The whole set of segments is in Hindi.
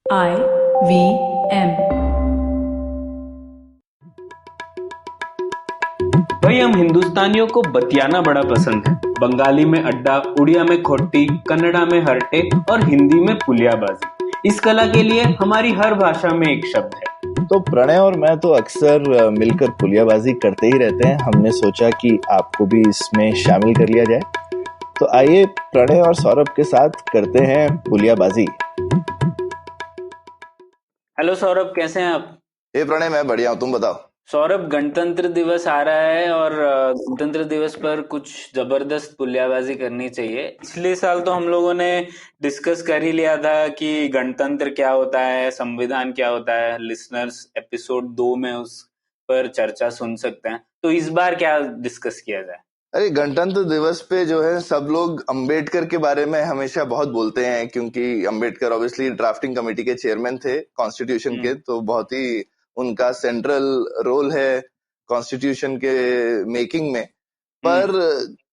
IVM। भाई हम हिंदुस्तानियों को बतियाना बड़ा पसंद है। बंगाली में अड्डा, उड़िया में खोट्टी, कन्नड़ा में हरटे और हिंदी में पुलियाबाजी। इस कला के लिए हमारी हर भाषा में एक शब्द है। तो प्रणय और मैं तो अक्सर मिलकर पुलियाबाजी करते ही रहते हैं। हमने सोचा कि आपको भी इसमें शामिल कर लिया जाए। तो आइए प्रणय और सौरभ के साथ करते हैं पुलियाबाजी। हेलो सौरभ, कैसे हैं आप? प्रणय, मैं बढ़िया हूँ, तुम बताओ। सौरभ, गणतंत्र दिवस आ रहा है और गणतंत्र दिवस पर कुछ जबरदस्त पुलियाबाजी करनी चाहिए। पिछले साल तो हम लोगों ने डिस्कस कर ही लिया था कि गणतंत्र क्या होता है, संविधान क्या होता है। लिसनर्स एपिसोड 2 में उस पर चर्चा सुन सकते हैं। तो इस बार क्या डिस्कस किया जाए? अरे, गणतंत्र दिवस पे जो है सब लोग अंबेडकर के बारे में हमेशा बहुत बोलते हैं, क्योंकि अंबेडकर ऑब्वियसली ड्राफ्टिंग कमेटी के चेयरमैन थे कॉन्स्टिट्यूशन के। तो बहुत ही उनका सेंट्रल रोल है कॉन्स्टिट्यूशन के मेकिंग में। पर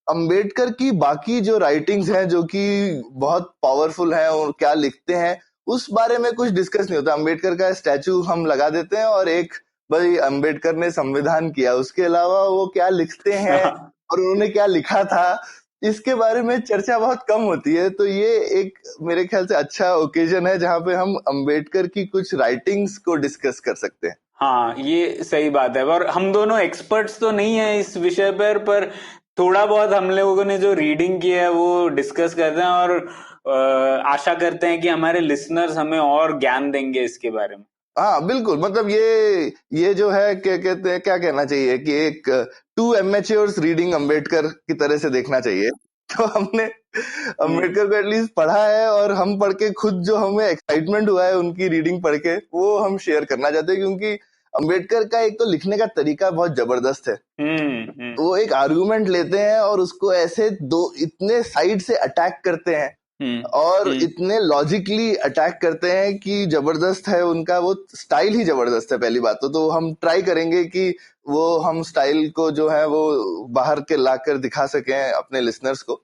अंबेडकर की बाकी जो राइटिंग्स हैं जो कि बहुत पावरफुल हैं और क्या लिखते हैं उस बारे में कुछ डिस्कस नहीं होता। अंबेडकर का स्टैचू हम लगा देते हैं और एक भाई अंबेडकर ने संविधान किया, उसके अलावा वो क्या लिखते हैं और उन्होंने क्या लिखा था इसके बारे में चर्चा बहुत कम होती है। तो ये एक मेरे ख्याल से अच्छा ओकेजन है जहाँ पे हम अंबेडकर की कुछ राइटिंग्स को डिस्कस कर सकते हैं। हाँ, ये सही बात है। और हम दोनों एक्सपर्ट्स तो नहीं है इस विषय पर थोड़ा बहुत हम लोगों ने जो रीडिंग की है वो डिस्कस करते हैं और आशा करते हैं कि हमारे लिसनर्स हमें और ज्ञान देंगे इसके बारे में। हाँ बिल्कुल, मतलब ये जो है क्या कहते हैं, क्या कहना चाहिए कि एक टू एमेच्योर्स रीडिंग अंबेडकर की तरह से देखना चाहिए। तो हमने अंबेडकर को एटलीस्ट पढ़ा है और हम पढ़ के खुद जो हमें एक्साइटमेंट हुआ है उनकी रीडिंग पढ़ के वो हम शेयर करना चाहते हैं, क्योंकि अंबेडकर का एक तो लिखने का तरीका बहुत जबरदस्त है। वो एक आर्गुमेंट लेते हैं और उसको ऐसे दो इतने साइड से अटैक करते हैं और इतने लॉजिकली अटैक करते हैं कि जबरदस्त है। उनका वो स्टाइल ही जबरदस्त है। पहली बात तो हम ट्राई करेंगे कि वो हम स्टाइल को जो है वो बाहर के लाकर दिखा सकें अपने लिसनर्स को।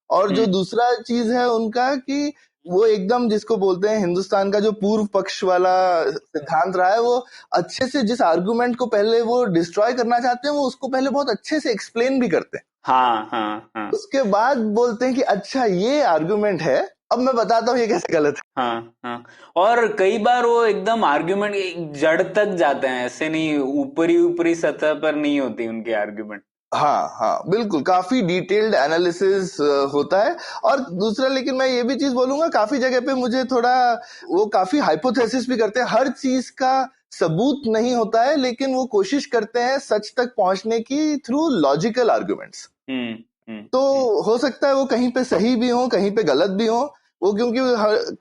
और जो दूसरा चीज है उनका कि वो एकदम जिसको बोलते हैं हिंदुस्तान का जो पूर्व पक्ष वाला सिद्धांत रहा है, वो अच्छे से जिस आर्गुमेंट को पहले वो डिस्ट्रॉय करना चाहते हैं वो उसको पहले बहुत अच्छे से एक्सप्लेन भी करते हैं। हाँ। उसके बाद बोलते हैं कि अच्छा ये आर्गुमेंट है, अब मैं बताता हूँ ये कैसे गलत है। हाँ। और कई बार वो एकदम आर्ग्यूमेंट जड़ तक जाते हैं, ऐसे नहीं ऊपरी सतह पर नहीं होती उनकी आर्ग्यूमेंट। हाँ बिल्कुल, काफी डिटेल्ड एनालिसिस होता है। और दूसरा, लेकिन मैं ये भी चीज बोलूंगा, काफी जगह पे मुझे थोड़ा वो काफी हाइपोथेसिस भी करते हैं। हर चीज का सबूत नहीं होता है, लेकिन वो कोशिश करते हैं सच तक पहुंचने की थ्रू लॉजिकल आर्गुमेंट्स। तो हो सकता है वो कहीं पे सही भी हो, कहीं पे गलत भी हो। वो क्योंकि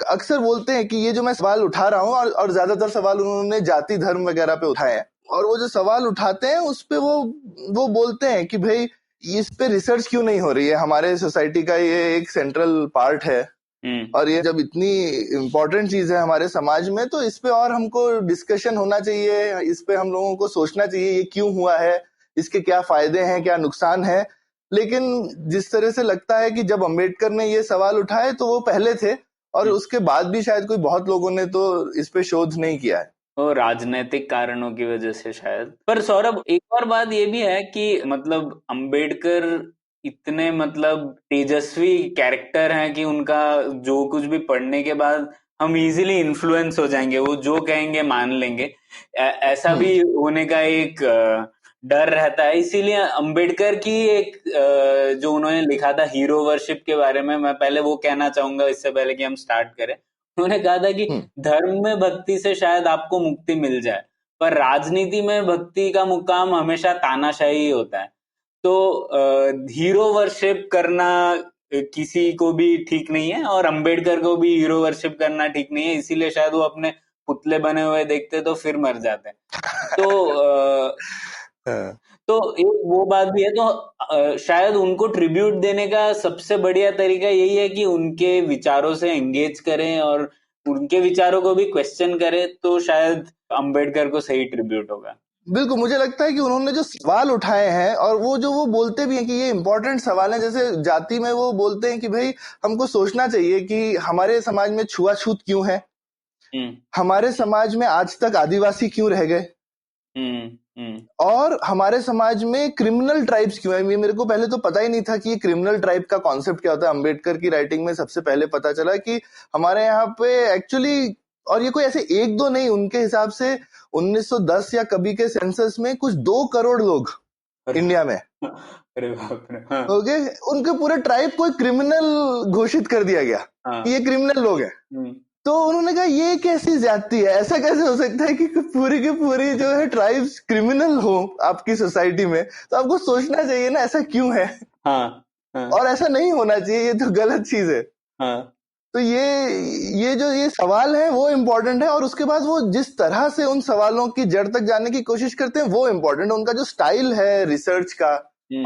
अक्सर बोलते हैं कि ये जो मैं सवाल उठा रहा हूँ, और ज्यादातर सवाल उन्होंने जाति धर्म वगैरह पे उठाए हैं, और वो जो सवाल उठाते हैं उस पे वो बोलते हैं कि भाई इस पे रिसर्च क्यों नहीं हो रही है। हमारे सोसाइटी का ये एक सेंट्रल पार्ट है और ये जब इतनी इम्पोर्टेंट चीज है हमारे समाज में, तो इस पे और हमको डिस्कशन होना चाहिए, इस पे हम लोगों को सोचना चाहिए ये क्यों हुआ है, इसके क्या फायदे हैं, क्या नुकसान है। लेकिन जिस तरह से लगता है कि जब अंबेडकर ने ये सवाल उठाए तो वो पहले थे, और उसके बाद भी शायद कोई बहुत लोगों ने तो इस पे शोध नहीं किया है, वो राजनीतिक कारणों की वजह से शायद। पर सौरभ, एक और बात ये भी है कि मतलब अंबेडकर इतने मतलब तेजस्वी कैरेक्टर हैं कि उनका जो कुछ भी पढ़ने के बाद हम इजीली इन्फ्लुएंस हो जाएंगे, वो जो कहेंगे मान लेंगे। ऐसा भी होने का एक डर रहता है। इसीलिए अंबेडकर की एक जो उन्होंने लिखा था हीरो वर्शिप के बारे में, मैं पहले वो कहना चाहूंगा इससे पहले कि हम स्टार्ट करें। उन्होंने कहा था कि धर्म में भक्ति से शायद आपको मुक्ति मिल जाए, पर राजनीति में भक्ति का मुकाम हमेशा तानाशाही ही होता है। तो हीरो वर्शिप करना किसी को भी ठीक नहीं है, और अंबेडकर को भी हीरो वर्शिप करना ठीक नहीं है। इसीलिए शायद वो अपने पुतले बने हुए देखते तो फिर मर जाते। तो एक वो बात भी है। तो शायद उनको ट्रिब्यूट देने का सबसे बढ़िया तरीका यही है कि उनके विचारों से एंगेज करें और उनके विचारों को भी क्वेश्चन करें, तो शायद अंबेडकर को सही ट्रिब्यूट होगा। बिल्कुल, मुझे लगता है कि उन्होंने जो सवाल उठाए हैं और वो बोलते भी हैं कि ये इंपॉर्टेंट सवाल है। जैसे जाति में वो बोलते हैं कि भाई हमको सोचना चाहिए कि हमारे समाज में छुआछूत क्यों है, हम्म हमारे समाज में आज तक आदिवासी क्यों रह गए, और हमारे समाज में क्रिमिनल ट्राइब्स क्यों है। ये मेरे को पहले तो पता ही नहीं था कि ये क्रिमिनल ट्राइब का कॉन्सेप्ट क्या होता है। अंबेडकर की राइटिंग में सबसे पहले पता चला कि हमारे यहाँ पे एक्चुअली, और ये कोई ऐसे एक दो नहीं, उनके हिसाब से 1910 या कभी के सेंसस में कुछ 2 करोड़ लोग अरे इंडिया में अरे बाप रे, हाँ हो गए। उनके पूरे ट्राइब को क्रिमिनल घोषित कर दिया गया हाँ। कि ये क्रिमिनल लोग हैं। तो उन्होंने कहा ये कैसी ज्यादती है, ऐसा कैसे हो सकता है कि पूरी की पूरी जो है ट्राइब्स क्रिमिनल हो आपकी सोसाइटी में। तो आपको सोचना चाहिए ना ऐसा क्यों है। हाँ, हाँ, और ऐसा नहीं होना चाहिए, ये तो गलत चीज है। हाँ, तो ये जो ये सवाल है वो इम्पोर्टेंट है, और उसके बाद वो जिस तरह से उन सवालों की जड़ तक जाने की कोशिश करते हैं वो इम्पोर्टेंट है। उनका जो स्टाइल है रिसर्च का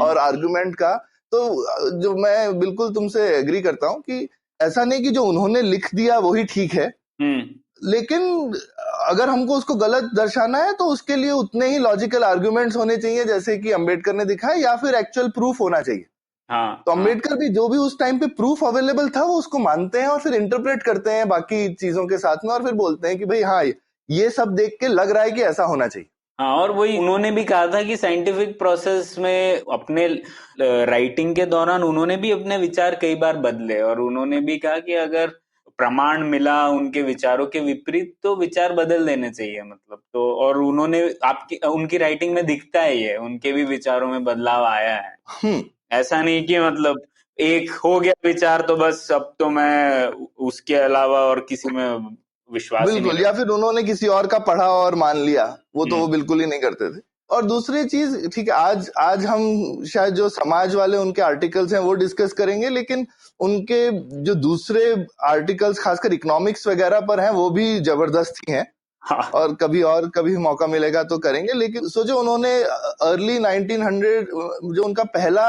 और आर्गुमेंट का, तो जो मैं बिल्कुल तुमसे एग्री करता हूँ कि ऐसा नहीं कि जो उन्होंने लिख दिया वही ठीक है, लेकिन अगर हमको उसको गलत दर्शाना है तो उसके लिए उतने ही लॉजिकल आर्गुमेंट्स होने चाहिए जैसे कि अंबेडकर ने दिखाया, या फिर एक्चुअल प्रूफ होना चाहिए। हाँ, तो हाँ, अंबेडकर भी जो भी उस टाइम पे प्रूफ अवेलेबल था वो उसको मानते हैं और फिर इंटरप्रेट करते हैं बाकी चीजों के साथ में, और फिर बोलते हैं कि भाई हाँ ये सब देख के लग रहा है कि ऐसा होना चाहिए। हाँ। और वही उन्होंने भी कहा था कि साइंटिफिक प्रोसेस में अपने राइटिंग के दौरान उन्होंने भी अपने विचार कई बार बदले, और उन्होंने भी कहा कि अगर प्रमाण मिला उनके विचारों के विपरीत तो विचार बदल देने चाहिए, मतलब। तो और उन्होंने आपकी उनकी राइटिंग में दिखता है, ये उनके भी विचारों में बदलाव आया है। ऐसा नहीं कि मतलब एक हो गया विचार तो बस अब तो मैं उसके अलावा और किसी में विश्वास ही नहीं बिल्कुल, या फिर उन्होंने किसी और का पढ़ा और मान लिया, वो तो वो बिल्कुल ही नहीं करते थे। और दूसरी चीज, ठीक है, आज हम शायद जो समाज वाले उनके आर्टिकल्स हैं वो डिस्कस करेंगे, लेकिन उनके जो दूसरे आर्टिकल्स खासकर इकोनॉमिक्स वगैरह पर हैं वो भी जबरदस्त ही हैं। हाँ। और कभी मौका मिलेगा तो करेंगे। लेकिन सोचो उन्होंने अर्ली 1900 जो उनका पहला,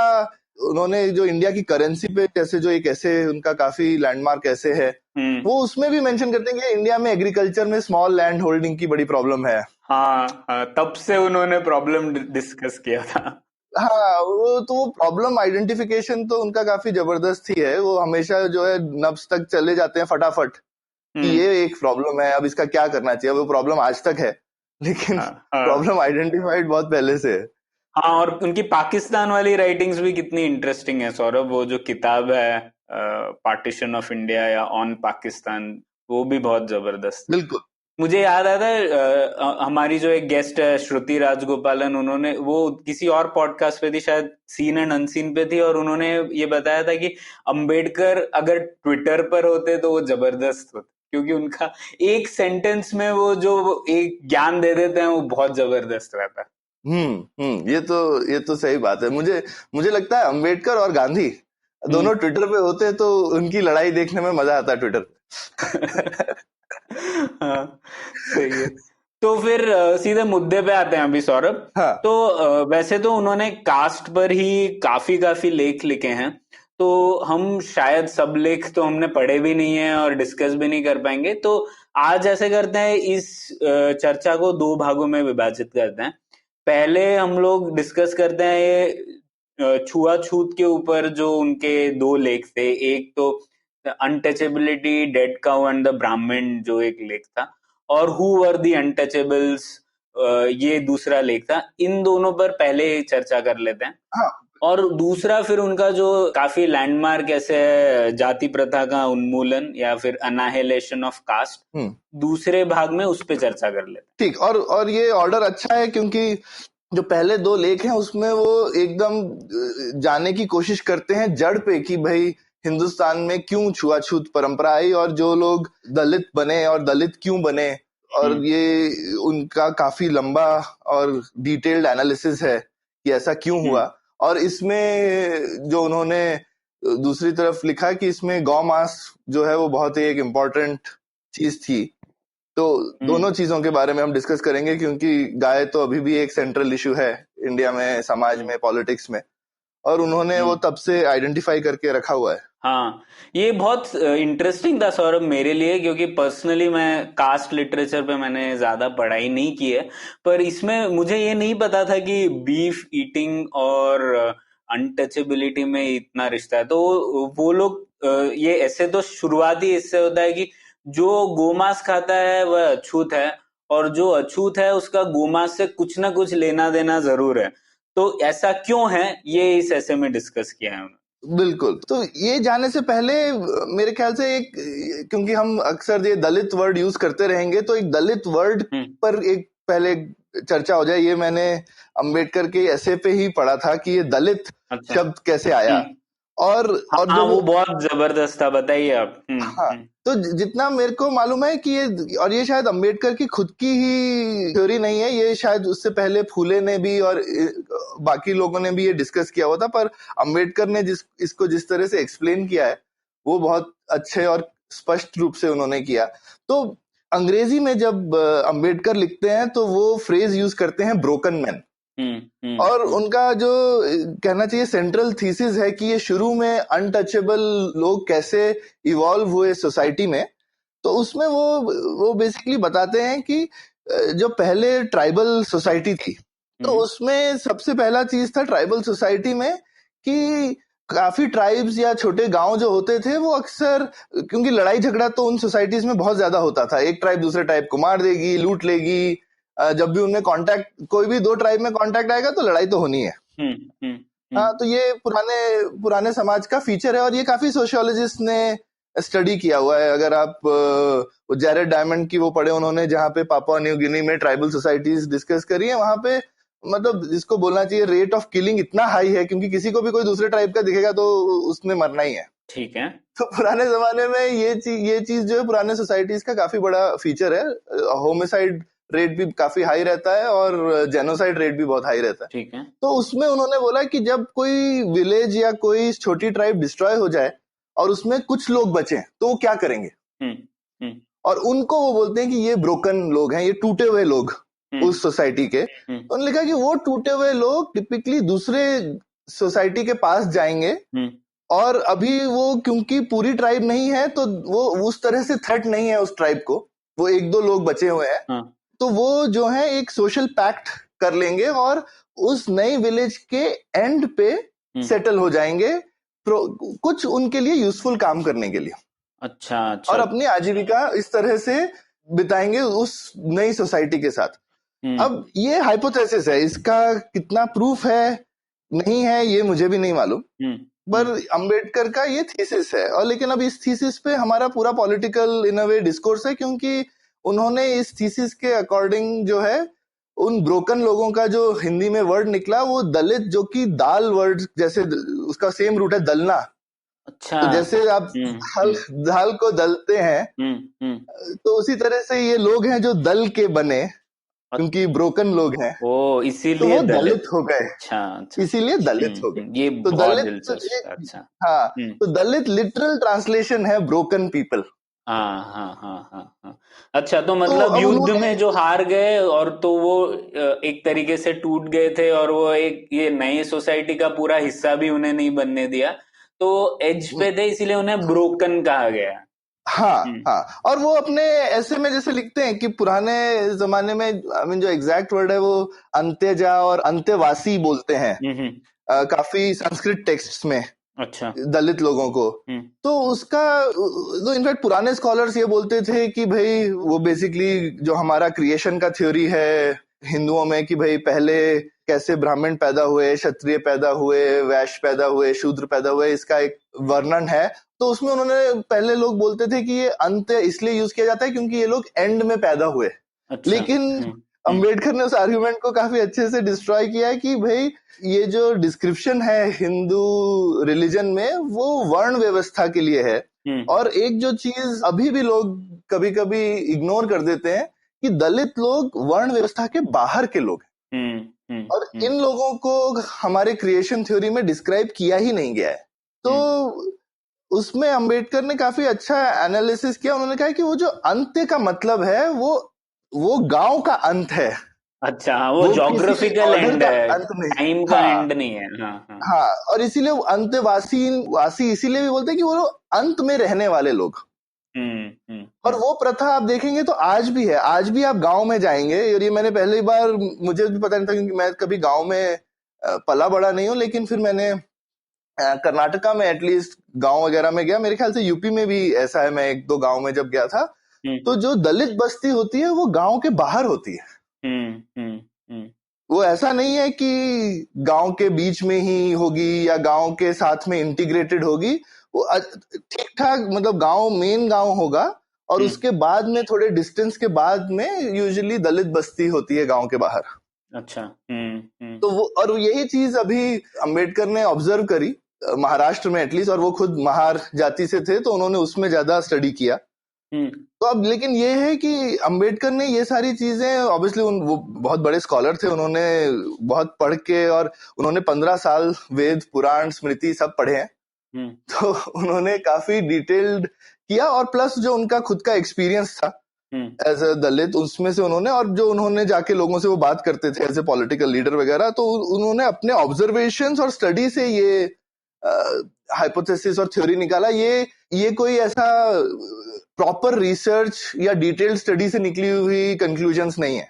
उन्होंने जो इंडिया की करेंसी पे जैसे जो एक ऐसे उनका काफी लैंडमार्क ऐसे है, वो उसमें भी मेंशन करते हैं कि इंडिया में एग्रीकल्चर में स्मॉल लैंड होल्डिंग की बड़ी प्रॉब्लम है। हाँ, हाँ, तब से उन्होंने प्रॉब्लम डिस्कस किया था। हाँ, वो प्रॉब्लम आइडेंटिफिकेशन तो उनका काफी जबरदस्त ही है। वो हमेशा जो है नब्स तक चले जाते हैं फटाफट कि ये एक प्रॉब्लम है, अब इसका क्या करना चाहिए। वो प्रॉब्लम आज तक है, लेकिन प्रॉब्लम आइडेंटिफाइड बहुत पहले से है। हाँ, और उनकी पाकिस्तान वाली राइटिंग्स भी कितनी इंटरेस्टिंग है सौरभ। वो जो किताब है पार्टीशन ऑफ इंडिया या ऑन पाकिस्तान, वो भी बहुत जबरदस्त। बिल्कुल। मुझे याद आता है हमारी जो एक गेस्ट है श्रुति राजगोपालन, उन्होंने वो किसी और पॉडकास्ट पे थी, शायद सीन एंड अनसीन पे थी, और उन्होंने ये बताया था कि अंबेडकर अगर ट्विटर पर होते तो वो जबरदस्त होते, क्योंकि उनका एक सेंटेंस में वो जो एक ज्ञान दे देते हैं वो बहुत जबरदस्त रहता है। ये तो सही बात है। मुझे मुझे लगता है अंबेडकर और गांधी दोनों ट्विटर पे होते तो उनकी लड़ाई देखने में मजा आता है ट्विटर पे। हाँ, सही है। तो फिर सीधे मुद्दे पे आते हैं अभी सौरभ। हाँ। तो वैसे तो उन्होंने कास्ट पर ही काफी काफी लेख लिखे हैं, तो हम शायद सब लेख तो हमने पढ़े भी नहीं है और डिस्कस भी नहीं कर पाएंगे। तो आज ऐसे करते हैं, इस चर्चा को 2 भागों में विभाजित करते हैं। पहले हम लोग डिस्कस करते हैं ये छुआछूत के ऊपर जो उनके 2 लेख थे। एक तो untouchability, dead cow and the ब्राह्मण जो एक लेख था, और हु वर द अनटचेबल्स ये दूसरा लेख था। इन दोनों पर पहले चर्चा कर लेते हैं। हाँ। और दूसरा फिर उनका जो काफी लैंडमार्क ऐसे है, जाति प्रथा का उन्मूलन या फिर अनाहिलेशन ऑफ कास्ट, दूसरे भाग में उस पर चर्चा कर लेते हैं। ठीक। और ये ऑर्डर अच्छा है क्योंकि जो पहले 2 लेख हैं उसमें वो एकदम जाने की कोशिश करते हैं जड़ पे कि भाई हिंदुस्तान में क्यों छुआछूत परंपरा आई और जो लोग दलित बने और दलित क्यों बने, और ये उनका काफी लंबा और डिटेल्ड एनालिसिस है कि ऐसा क्यों हुआ। और इसमें जो उन्होंने दूसरी तरफ लिखा कि इसमें गौ मांस जो है वो बहुत ही एक इम्पोर्टेंट चीज थी। तो दोनों चीजों के बारे में हम डिस्कस करेंगे क्योंकि गाय तो अभी भी एक सेंट्रल इशू है इंडिया में, समाज में, पॉलिटिक्स में, और उन्होंने वो तब से आइडेंटिफाई करके रखा हुआ है। हाँ, ये बहुत इंटरेस्टिंग था सौरभ मेरे लिए, क्योंकि पर्सनली मैं कास्ट लिटरेचर पे मैंने ज्यादा पढ़ाई नहीं की है, पर इसमें मुझे ये नहीं पता था कि बीफ ईटिंग और अनटचेबिलिटी में इतना रिश्ता है। तो वो लोग ये ऐसे तो शुरुआती इससे होता है कि जो गोमांस खाता है वह अछूत है, और जो अछूत है उसका गोमांस से कुछ ना कुछ लेना देना जरूर है। तो ऐसा क्यों है, ये इस ऐसे में डिस्कस किया है उन्होंने। बिल्कुल। तो ये जाने से पहले मेरे ख्याल से एक, क्योंकि हम अक्सर ये दलित वर्ड यूज करते रहेंगे, तो एक दलित वर्ड पर एक पहले चर्चा हो जाए। ये मैंने अंबेडकर के ऐसे पे ही पढ़ा था कि ये दलित अच्छा। शब्द कैसे आया। और हाँ जब वो बहुत जबरदस्त था, बताइए आप। हाँ, तो जितना मेरे को मालूम है कि ये, और ये शायद अंबेडकर की खुद की ही थ्योरी नहीं है, ये शायद उससे पहले फूले ने भी और बाकी लोगों ने भी ये डिस्कस किया हुआ था, पर अंबेडकर ने इसको जिस तरह से एक्सप्लेन किया है वो बहुत अच्छे और स्पष्ट रूप से उन्होंने किया। तो अंग्रेजी में जब अंबेडकर लिखते हैं तो वो फ्रेज यूज करते हैं ब्रोकन मैन। और उनका जो कहना चाहिए सेंट्रल थीसिस है कि ये शुरू में अनटचेबल लोग कैसे इवॉल्व हुए सोसाइटी में। तो उसमें वो बेसिकली बताते हैं कि जो पहले ट्राइबल सोसाइटी थी, तो उसमें सबसे पहला चीज था ट्राइबल सोसाइटी में कि काफी ट्राइब्स या छोटे गांव जो होते थे वो अक्सर, क्योंकि लड़ाई झगड़ा तो उन सोसाइटीज में बहुत ज्यादा होता था, एक ट्राइब दूसरे ट्राइब को मार देगी, लूट लेगी। जब भी उनमें कांटेक्ट, कोई भी दो ट्राइब में कांटेक्ट आएगा तो लड़ाई तो होनी है। हाँ, तो ये पुराने पुराने समाज का फीचर है और ये काफी सोशियोलॉजिस्ट ने स्टडी किया हुआ है। अगर आप जेरेड डायमंड की वो पढ़े उन्होंने, जहाँ पे पापुआ न्यू गिनी में ट्राइबल सोसाइटीज डिस्कस करी है, वहां पे मतलब जिसको बोलना चाहिए रेट ऑफ किलिंग इतना हाई है, क्योंकि किसी को भी कोई दूसरे ट्राइब का दिखेगा तो उसने मरना ही है। ठीक है। तो पुराने जमाने में ये चीज जो है पुराने सोसाइटीज का काफी बड़ा फीचर है। होमिसाइड रेट भी काफी हाई रहता है और जेनोसाइड रेट भी बहुत हाई रहता है। ठीक है। तो उसमें उन्होंने बोला कि जब कोई विलेज या कोई छोटी ट्राइब डिस्ट्रॉय हो जाए और उसमें कुछ लोग बचे तो वो क्या करेंगे। और उनको वो बोलते हैं कि ये ब्रोकन लोग हैं, ये टूटे हुए लोग उस सोसाइटी के। तो उन्होंने लिखा कि वो टूटे हुए लोग टिपिकली दूसरे सोसाइटी के पास जाएंगे, और अभी वो क्योंकि पूरी ट्राइब नहीं है तो वो उस तरह से थ्रेट नहीं है उस ट्राइब को, वो एक दो लोग बचे हुए हैं। तो वो जो है एक सोशल पैक्ट कर लेंगे और उस नई विलेज के एंड पे सेटल हो जाएंगे, कुछ उनके लिए यूजफुल काम करने के लिए। अच्छा। और अपनी आजीविका इस तरह से बिताएंगे उस नई सोसाइटी के साथ। अब ये हाइपोथेसिस है, इसका कितना प्रूफ है नहीं है ये मुझे भी नहीं मालूम, पर अंबेडकर का ये थीसिस है। और लेकिन अब इस थीसिस पे हमारा पूरा पॉलिटिकल इन अ वे डिस्कोर्स है, क्योंकि उन्होंने इस थीसिस के अकॉर्डिंग जो है उन ब्रोकन लोगों का जो हिंदी में वर्ड निकला वो दलित, जो कि दाल वर्ड जैसे उसका सेम रूट है दलना। अच्छा। तो जैसे आप दाल को दलते हैं, तो उसी तरह से ये लोग हैं जो दल के बने, क्योंकि ब्रोकन लोग हैं ओ तो इसीलिए वो दलित हो गए। अच्छा। इसीलिए दलित हो गए। ये तो बहुत दलित दिलचस्प। एक, अच्छा। हाँ, तो दलित लिटरल ट्रांसलेशन है ब्रोकन पीपल। हाँ हाँ हाँ हाँ हाँ। अच्छा, तो तो मतलब अब युद्ध उन्होंने में जो हार गए और तो वो एक तरीके से टूट गए थे, और वो एक ये नई सोसाइटी का पूरा हिस्सा भी उन्हें नहीं बनने दिया, तो एज पे थे, इसीलिए उन्हें ब्रोकन कहा गया। हाँ हाँ, और वो अपने ऐसे में जैसे लिखते हैं कि पुराने जमाने में, आई मीन जो एग्जैक्ट वर्ड है वो अंत्यजा और अंत्यवासी बोलते हैं काफी संस्कृत टेक्स्ट्स में। अच्छा। दलित लोगों को, तो उसका तो इनफैक्ट पुराने स्कॉलर्स ये बोलते थे कि भाई वो बेसिकली जो हमारा क्रिएशन का थ्योरी है हिंदुओं में कि भाई पहले कैसे ब्राह्मण पैदा हुए, क्षत्रिय पैदा हुए, वैश्य पैदा हुए, शूद्र पैदा हुए, इसका एक वर्णन है। तो उसमें उन्होंने, पहले लोग बोलते थे कि ये अंत्य इसलिए यूज किया जाता है क्योंकि ये लोग एंड में पैदा हुए। अच्छा। लेकिन अंबेडकर ने उस आर्गुमेंट को काफी अच्छे से डिस्ट्रॉय किया है कि भाई ये जो डिस्क्रिप्शन है हिंदू रिलीजन में वो वर्ण व्यवस्था के लिए है। और एक जो चीज अभी भी लोग कभी कभी इग्नोर कर देते हैं कि दलित लोग वर्ण व्यवस्था के बाहर के लोग हैं, और इन लोगों को हमारे क्रिएशन थ्योरी में डिस्क्राइब किया ही नहीं गया है। तो उसमें अंबेडकर ने काफी अच्छा एनालिसिस किया। उन्होंने कहा कि वो जो अंत्य का मतलब है वो गांव का अंत है। अच्छा, वो किसी जोग्राफिकल ऑर्डर एंड का है, अंत नहीं। टाइम का हाँ एंड नहीं है। हाँ हाँ हाँ, और इसीलिए वो अंतवासी वासी इसीलिए भी बोलते हैं कि वो लोग अंत में रहने वाले लोग। और वो प्रथा आप देखेंगे तो आज भी है। आज भी आप गांव में जाएंगे, और ये मैंने पहली बार, मुझे भी पता नहीं था क्योंकि मैं कभी गांव में पला बड़ा नहीं हूं, लेकिन फिर मैंने कर्नाटका में एटलीस्ट गांव वगैरह में गया, मेरे ख्याल से यूपी में भी ऐसा है, मैं एक दो गांव में जब गया था, तो जो दलित बस्ती होती है वो गांव के बाहर होती है। वो ऐसा नहीं है कि गांव के बीच में ही होगी या गांव के साथ में इंटीग्रेटेड होगी। वो ठीक ठाक, मतलब गांव मेन गांव होगा और उसके बाद में थोड़े डिस्टेंस के बाद में यूजुअली दलित बस्ती होती है गांव के बाहर। अच्छा। तो वो, और यही चीज अभी अंबेडकर ने ऑब्जर्व करी महाराष्ट्र में एटलीस्ट, और वो खुद महार जाति से थे तो उन्होंने उसमें ज्यादा स्टडी किया। तो अब लेकिन ये है कि अंबेडकर ने ये सारी चीजें, ऑब्वियसली वो बहुत बड़े स्कॉलर थे, उन्होंने बहुत पढ़ के, और उन्होंने 15 साल वेद पुराण स्मृति सब पढ़े हैं, तो उन्होंने काफी डिटेल्ड किया, और प्लस जो उनका खुद का एक्सपीरियंस था एज अ दलित, उसमें से उन्होंने, और जो उन्होंने जाके लोगों से वो बात करते थे एज ए पॉलिटिकल लीडर वगैरह, तो उन्होंने अपने ऑब्जर्वेशंस और स्टडी से ये हाइपोथेसिस और थ्योरी निकाला। ये कोई ऐसा प्रॉपर रिसर्च या डिटेल्ड स्टडी से निकली हुई कंक्लूजन्स नहीं है।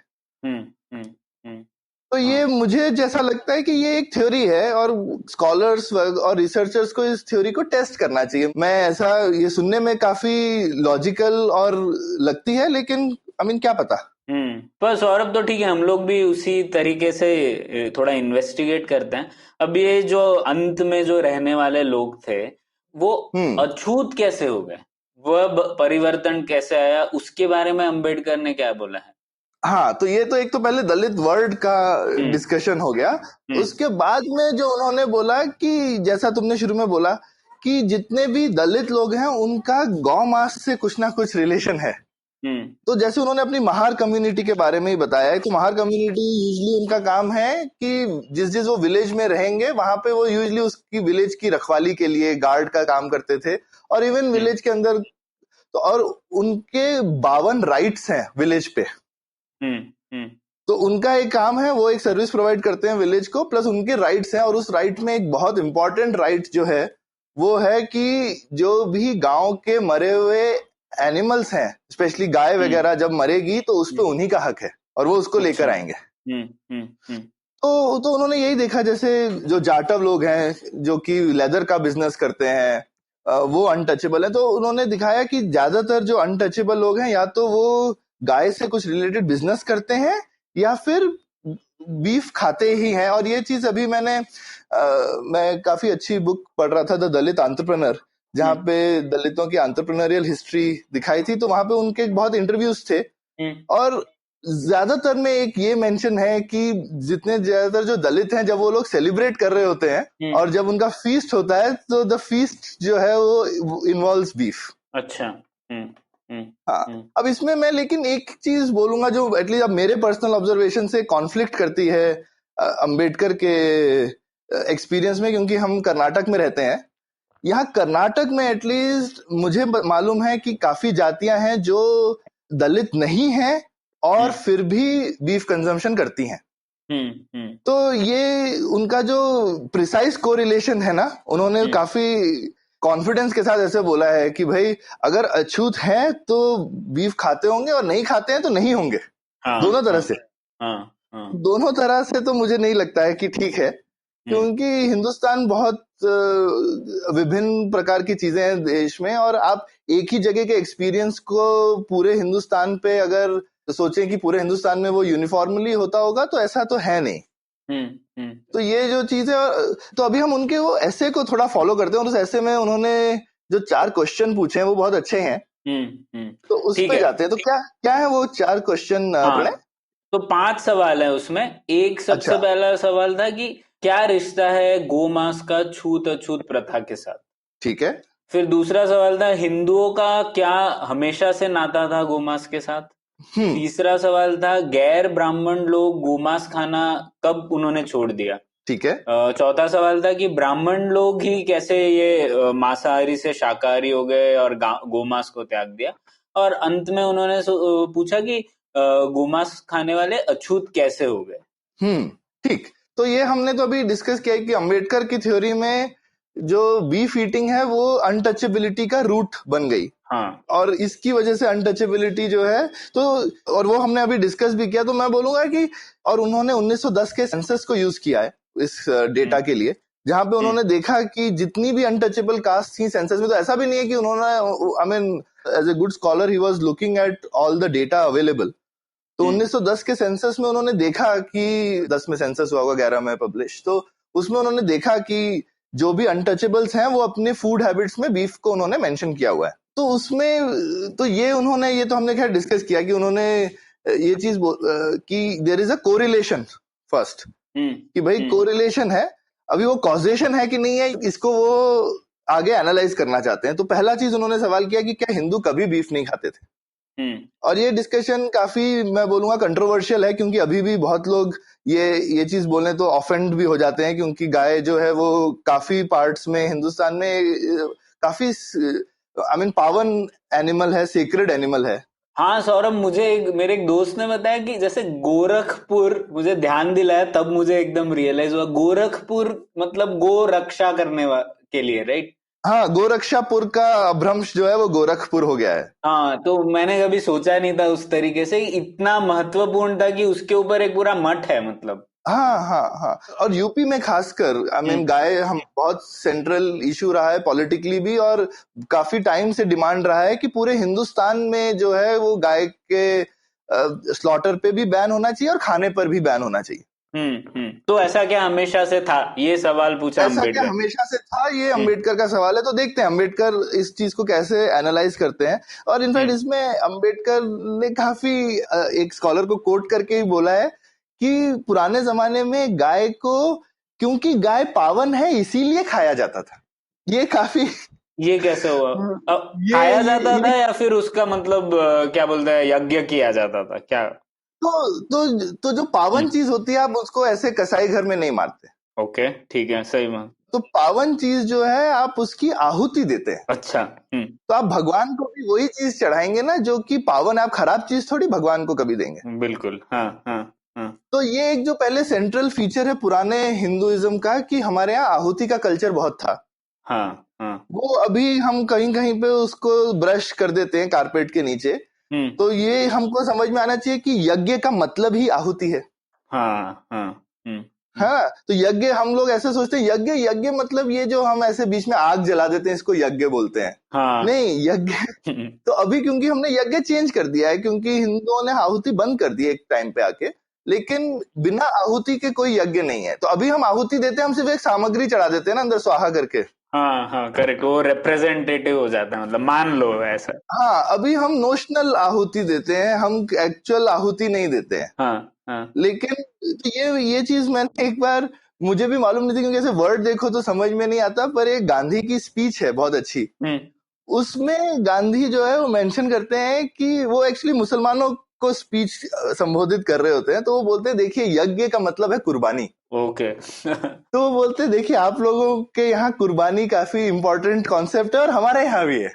तो ये मुझे जैसा लगता है कि ये एक थ्योरी है, और स्कॉलर्स और रिसर्चर्स को इस थ्योरी को टेस्ट करना चाहिए। मैं ऐसा, ये सुनने में काफी लॉजिकल और लगती है, लेकिन क्या पता। पर सौरभ, तो ठीक है, हम लोग भी उसी तरीके से थोड़ा इन्वेस्टिगेट करते हैं। अब ये जो अंत में जो रहने वाले लोग थे वो अछूत कैसे हो गए, वह परिवर्तन कैसे आया, उसके बारे में अंबेडकर ने क्या बोला है? हाँ, तो ये तो एक तो पहले दलित वर्ड का डिस्कशन हो गया। उसके बाद में जो उन्होंने बोला कि जैसा तुमने शुरू में बोला कि जितने भी दलित लोग हैं उनका गौ मास से कुछ ना कुछ रिलेशन है। तो जैसे उन्होंने अपनी महार कम्युनिटी के बारे में ही बताया है, तो महार कम्युनिटी यूजुअली उनका काम है कि जिस वो विलेज में रहेंगे वहां पे वो यूजुअली उसकी विलेज की रखवाली के लिए गार्ड का काम करते थे, और इवन विलेज के अंदर तो, और उनके 52 राइट्स हैं विलेज पे। तो उनका एक काम है, वो एक सर्विस प्रोवाइड करते हैं विलेज को, प्लस उनके राइट्स हैं, और उस राइट में एक बहुत इंपॉर्टेंट राइट जो है वो है कि जो भी गांव के मरे हुए एनिमल्स हैं, स्पेशली गाय वगैरह जब मरेगी तो उस पे उन्हीं का हक है, और वो उसको लेकर आएंगे। तो उन्होंने यही देखा, जैसे जो जाटव लोग हैं जो कि लेदर का बिजनेस करते हैं, वो अनटचेबल है। तो उन्होंने दिखाया कि ज्यादातर जो अनटचेबल लोग हैं या तो वो गाय से कुछ रिलेटेड बिजनेस करते हैं या फिर बीफ खाते ही हैं। और ये चीज अभी मैं काफी अच्छी बुक पढ़ रहा था, द दलित एंटरप्रेन्योर, जहाँ पे दलितों की एंटरप्रेन्योरियल हिस्ट्री दिखाई थी, तो वहां पे उनके बहुत इंटरव्यूज थे, और ज्यादातर में एक ये मेंशन है कि जितने ज्यादातर जो दलित हैं जब वो लोग सेलिब्रेट कर रहे होते हैं और जब उनका फीस्ट होता है तो द फीस्ट जो है वो इन्वॉल्व्स बीफ। अच्छा। हाँ, अब इसमें मैं लेकिन एक चीज बोलूंगा जो एटलीस्ट अब मेरे पर्सनल ऑब्जर्वेशन से कॉन्फ्लिक्ट करती है अंबेडकर के एक्सपीरियंस में, क्योंकि हम कर्नाटक में रहते हैं। यहाँ कर्नाटक में एटलीस्ट मुझे मालूम है कि काफी जातियां हैं जो दलित नहीं हैं और फिर भी बीफ कंजम्पशन करती हैं। तो ये उनका जो प्रिसाइज कोरिलेशन है ना, उन्होंने काफी कॉन्फिडेंस के साथ ऐसे बोला है कि भाई अगर अछूत है तो बीफ खाते होंगे और नहीं खाते हैं तो नहीं होंगे। दोनों तरह से। दोनों तरह से तो मुझे नहीं लगता है कि ठीक है, क्योंकि हिंदुस्तान बहुत विभिन्न प्रकार की चीजें हैं देश में, और आप एक ही जगह के एक्सपीरियंस को पूरे हिंदुस्तान पे अगर सोचें कि पूरे हिंदुस्तान में वो यूनिफॉर्मली होता होगा तो ऐसा तो है नहीं। तो ये जो चीज है, तो अभी हम उनके वो ऐसे को थोड़ा फॉलो करते हैं, और उस ऐसे में उन्होंने जो 4 क्वेश्चन पूछे हैं वो बहुत अच्छे हैं। तो उस पे जाते हैं। तो क्या है वो 4 क्वेश्चन प्रणय? तो 5 सवाल है उसमें। एक सबसे पहला सवाल था कि क्या रिश्ता है गोमांस का छूत अछूत प्रथा के साथ। ठीक है। फिर दूसरा सवाल था हिंदुओं का क्या हमेशा से नाता था गोमांस के साथ। तीसरा सवाल था गैर ब्राह्मण लोग गोमांस खाना कब उन्होंने छोड़ दिया। ठीक है। चौथा सवाल था कि ब्राह्मण लोग ही कैसे ये मांसाहारी से शाकाहारी हो गए और गोमांस को त्याग दिया। और अंत में उन्होंने पूछा कि गोमांस खाने वाले अछूत कैसे हो गए। ठीक। तो ये हमने तो अभी डिस्कस किया कि अंबेडकर की थ्योरी में जो बीफ ईटिंग है वो अनटचेबिलिटी का रूट बन गई। और इसकी वजह से अनटचेबिलिटी जो है, तो और वो हमने अभी डिस्कस भी किया। तो मैं बोलूंगा कि और उन्होंने 1910 के सेंसस को यूज किया है इस डेटा के लिए, जहां पे उन्होंने देखा कि जितनी भी अनटचेबल कास्ट थी सेंसस में, तो ऐसा भी नहीं है कि उन्होंने, I mean as a good scholar he was looking at all the data available. तो 1910 के सेंसस में उन्होंने देखा कि 10 में सेंसस हुआ होगा, 11 में पब्लिश, तो उसमें उन्होंने देखा कि जो भी अनटचेबल्स हैं वो अपने फूड हैबिट्स में बीफ को उन्होंने मेंशन किया हुआ है। तो उसमें तो ये उन्होंने, ये तो हमने खैर डिस्कस किया कि उन्होंने ये चीज कि there is a correlation first, कि भाई कोरिलेशन है, अभी वो कॉजेशन है कि नहीं है इसको वो आगे एनालाइज करना चाहते हैं। तो पहला चीज उन्होंने सवाल किया कि क्या हिंदू कभी बीफ नहीं खाते थे। और ये डिस्कशन काफी, मैं बोलूंगा, कंट्रोवर्शियल है, क्योंकि अभी भी बहुत लोग ये चीज बोलने तो ऑफेंड भी हो जाते हैं, क्योंकि गाय जो है वो काफी पार्ट्स में हिंदुस्तान में काफी, आई मीन, पावन एनिमल है, सेक्रेड एनिमल है। हाँ सौरभ, मेरे एक दोस्त ने बताया कि जैसे गोरखपुर, मुझे ध्यान दिलाया तब मुझे एकदम रियलाइज हुआ, गोरखपुर मतलब गो रक्षा के लिए, राइट? हाँ, गोरक्षापुर का अभ्रंश जो है वो गोरखपुर हो गया है। हाँ, तो मैंने कभी सोचा नहीं था उस तरीके से, इतना महत्वपूर्ण था कि उसके ऊपर एक पूरा मठ है, मतलब। हाँ हाँ हाँ, और यूपी में खासकर, आई मीन, गाय हम बहुत सेंट्रल इशू रहा है पॉलिटिकली भी, और काफी टाइम से डिमांड रहा है कि पूरे हिंदुस्तान में जो है वो गाय के स्लॉटर पे भी बैन होना चाहिए और खाने पर भी बैन होना चाहिए। तो ऐसा क्या हमेशा से था, ये सवाल पूछा ऐसा क्या अम्बेडकर। हमेशा से था, ये अम्बेडकर का सवाल है। तो देखते हैं अम्बेडकर इस चीज को कैसे एनालाइज करते हैं। और इनफैक्ट इसमें अम्बेडकर ने काफी एक स्कॉलर को कोट करके ही बोला है कि पुराने जमाने में गाय को, क्योंकि गाय पावन है इसीलिए खाया जाता था। ये काफी ये कैसे हुआ? खाया ये जाता था ये या फिर उसका मतलब क्या बोलते हैं, यज्ञ किया जाता था क्या? तो जो पावन चीज होती है, आप उसको ऐसे कसाई घर में नहीं मारते। ओके, ठीक है, सही बात। तो पावन चीज जो है आप उसकी आहुति देते हैं। अच्छा। तो आप भगवान को भी वही चीज चढ़ाएंगे ना जो कि पावन है। आप खराब चीज थोड़ी भगवान को कभी देंगे। बिल्कुल, हाँ हाँ हाँ। तो ये एक जो पहले सेंट्रल फीचर है पुराने हिंदुइज्म का, कि हमारे यहाँ आहुति का कल्चर बहुत था। हाँ हाँ। वो अभी हम कहीं कहीं पे उसको ब्रश कर देते हैं कारपेट के नीचे। तो ये हमको समझ में आना चाहिए कि यज्ञ का मतलब ही आहुति है। हाँ हाँ। हाँ, तो यज्ञ हम लोग ऐसे सोचते हैं, यज्ञ यज्ञ मतलब ये जो हम ऐसे बीच में आग जला देते हैं इसको यज्ञ बोलते हैं। हाँ। नहीं, यज्ञ तो अभी क्योंकि हमने यज्ञ चेंज कर दिया है, क्योंकि हिंदुओं ने आहुति बंद कर दी है एक टाइम पे आके, लेकिन बिना आहुति के कोई यज्ञ नहीं है। तो अभी हम आहुति देते हैं, हम सिर्फ एक सामग्री चढ़ा देते हैं ना अंदर स्वाहा करके। हाँ हाँ, करेक्ट, वो रिप्रेजेंटेटिव हो जाता है, मतलब मान लो ऐसा। हाँ, अभी हम नोशनल आहुति देते हैं, हम एक्चुअल आहुति नहीं देते हैं। हाँ हाँ। लेकिन तो ये चीज मैंने एक बार, मुझे भी मालूम नहीं थी, क्योंकि ऐसे वर्ड देखो तो समझ में नहीं आता, पर एक गांधी की स्पीच है बहुत अच्छी। उसमें गांधी जो है वो मेंशन करते हैं कि वो एक्चुअली मुसलमानों को स्पीच संबोधित कर रहे होते हैं। तो वो बोलते हैं, देखिए यज्ञ का मतलब है कुर्बानी। ओके। तो वो बोलते हैं, देखिए आप लोगों के यहाँ कुर्बानी काफी इंपॉर्टेंट कॉन्सेप्ट है और हमारे यहाँ भी है।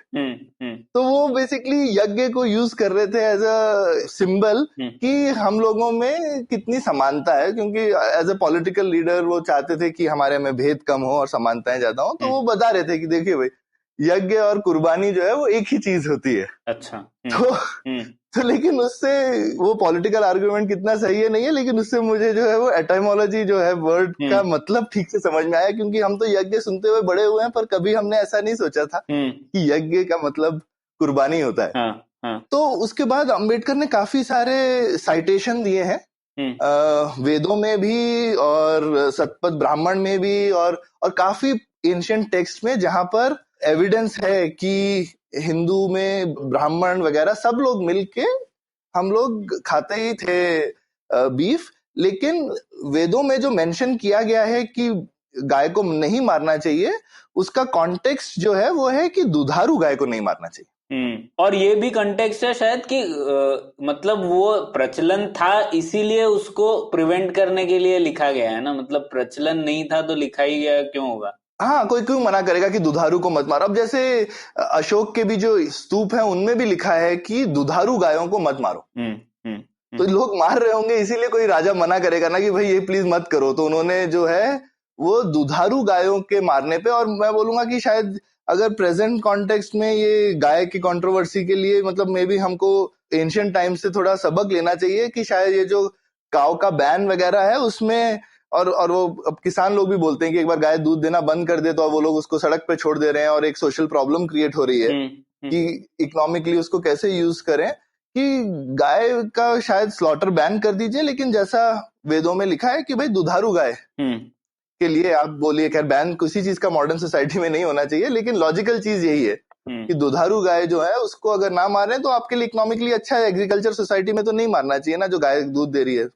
तो वो बेसिकली यज्ञ को यूज कर रहे थे एज अ सिंबल कि हम लोगों में कितनी समानता है, क्योंकि एज अ पॉलिटिकल लीडर वो चाहते थे कि हमारे में भेद कम हो और समानताएं ज्यादा हो। तो वो बता रहे थे कि देखिए भाई, यज्ञ और कुर्बानी जो है वो एक ही चीज होती है। अच्छा। तो लेकिन उससे वो पॉलिटिकल आर्गुमेंट कितना सही है नहीं है, लेकिन उससे मुझे जो है वो एटाइमोलॉजी जो है वर्ड का मतलब ठीक से समझ में आया, क्योंकि हम तो यज्ञ सुनते हुए बड़े हुए हैं, पर कभी हमने ऐसा नहीं सोचा था कि यज्ञ का मतलब कुर्बानी होता है। हाँ। तो उसके बाद अंबेडकर ने काफी सारे साइटेशन दिए हैं, वेदों में भी और सतपथ ब्राह्मण में भी, और काफी एंशिएंट टेक्स्ट में, जहां पर एविडेंस है कि हिंदू में ब्राह्मण वगैरह सब लोग मिलके हम लोग खाते ही थे बीफ। लेकिन वेदों में जो मेंशन किया गया है कि गाय को नहीं मारना चाहिए, उसका कॉन्टेक्स्ट जो है वो है कि दुधारू गाय को नहीं मारना चाहिए। और ये भी कंटेक्स्ट है शायद कि मतलब वो प्रचलन था इसीलिए उसको प्रिवेंट करने के लिए लिखा गया है ना, मतलब प्रचलन नहीं था तो लिखा ही गया क्यों होगा? हाँ, कोई क्यों मना करेगा कि दुधारू को मत मारो। अब जैसे अशोक के भी जो स्तूप है उनमें भी लिखा है कि दुधारू गायों को मत मारो। तो लोग मार रहे होंगे, इसीलिए कोई राजा मना करेगा ना कि भाई ये प्लीज मत करो। तो उन्होंने जो है वो दुधारू गायों के मारने पे, और मैं बोलूंगा कि शायद अगर प्रेजेंट कॉन्टेक्स्ट में ये गाय की कंट्रोवर्सी के लिए, मतलब मे बी हमको एंशिएंट टाइम से थोड़ा सबक लेना चाहिए कि शायद ये जो काऊ का बैन वगैरह है उसमें और वो अब किसान लोग भी बोलते हैं कि एक बार गाय दूध देना बंद कर दे तो वो लोग उसको सड़क पे छोड़ दे रहे हैं और एक सोशल प्रॉब्लम क्रिएट हो रही है कि इकोनॉमिकली उसको कैसे यूज करें, कि गाय का शायद स्लॉटर बैन कर दीजिए, लेकिन जैसा वेदों में लिखा है कि भाई दुधारू गाय के लिए आप बोलिए, खैर बैन किसी चीज का मॉडर्न सोसाइटी में नहीं होना चाहिए, लेकिन लॉजिकल चीज यही है कि दुधारू गाय जो है उसको अगर ना मारे तो आपके लिए इकोनॉमिकली अच्छा है, एग्रीकल्चर सोसाइटी में तो नहीं मारना चाहिए ना जो गाय दूध दे रही है।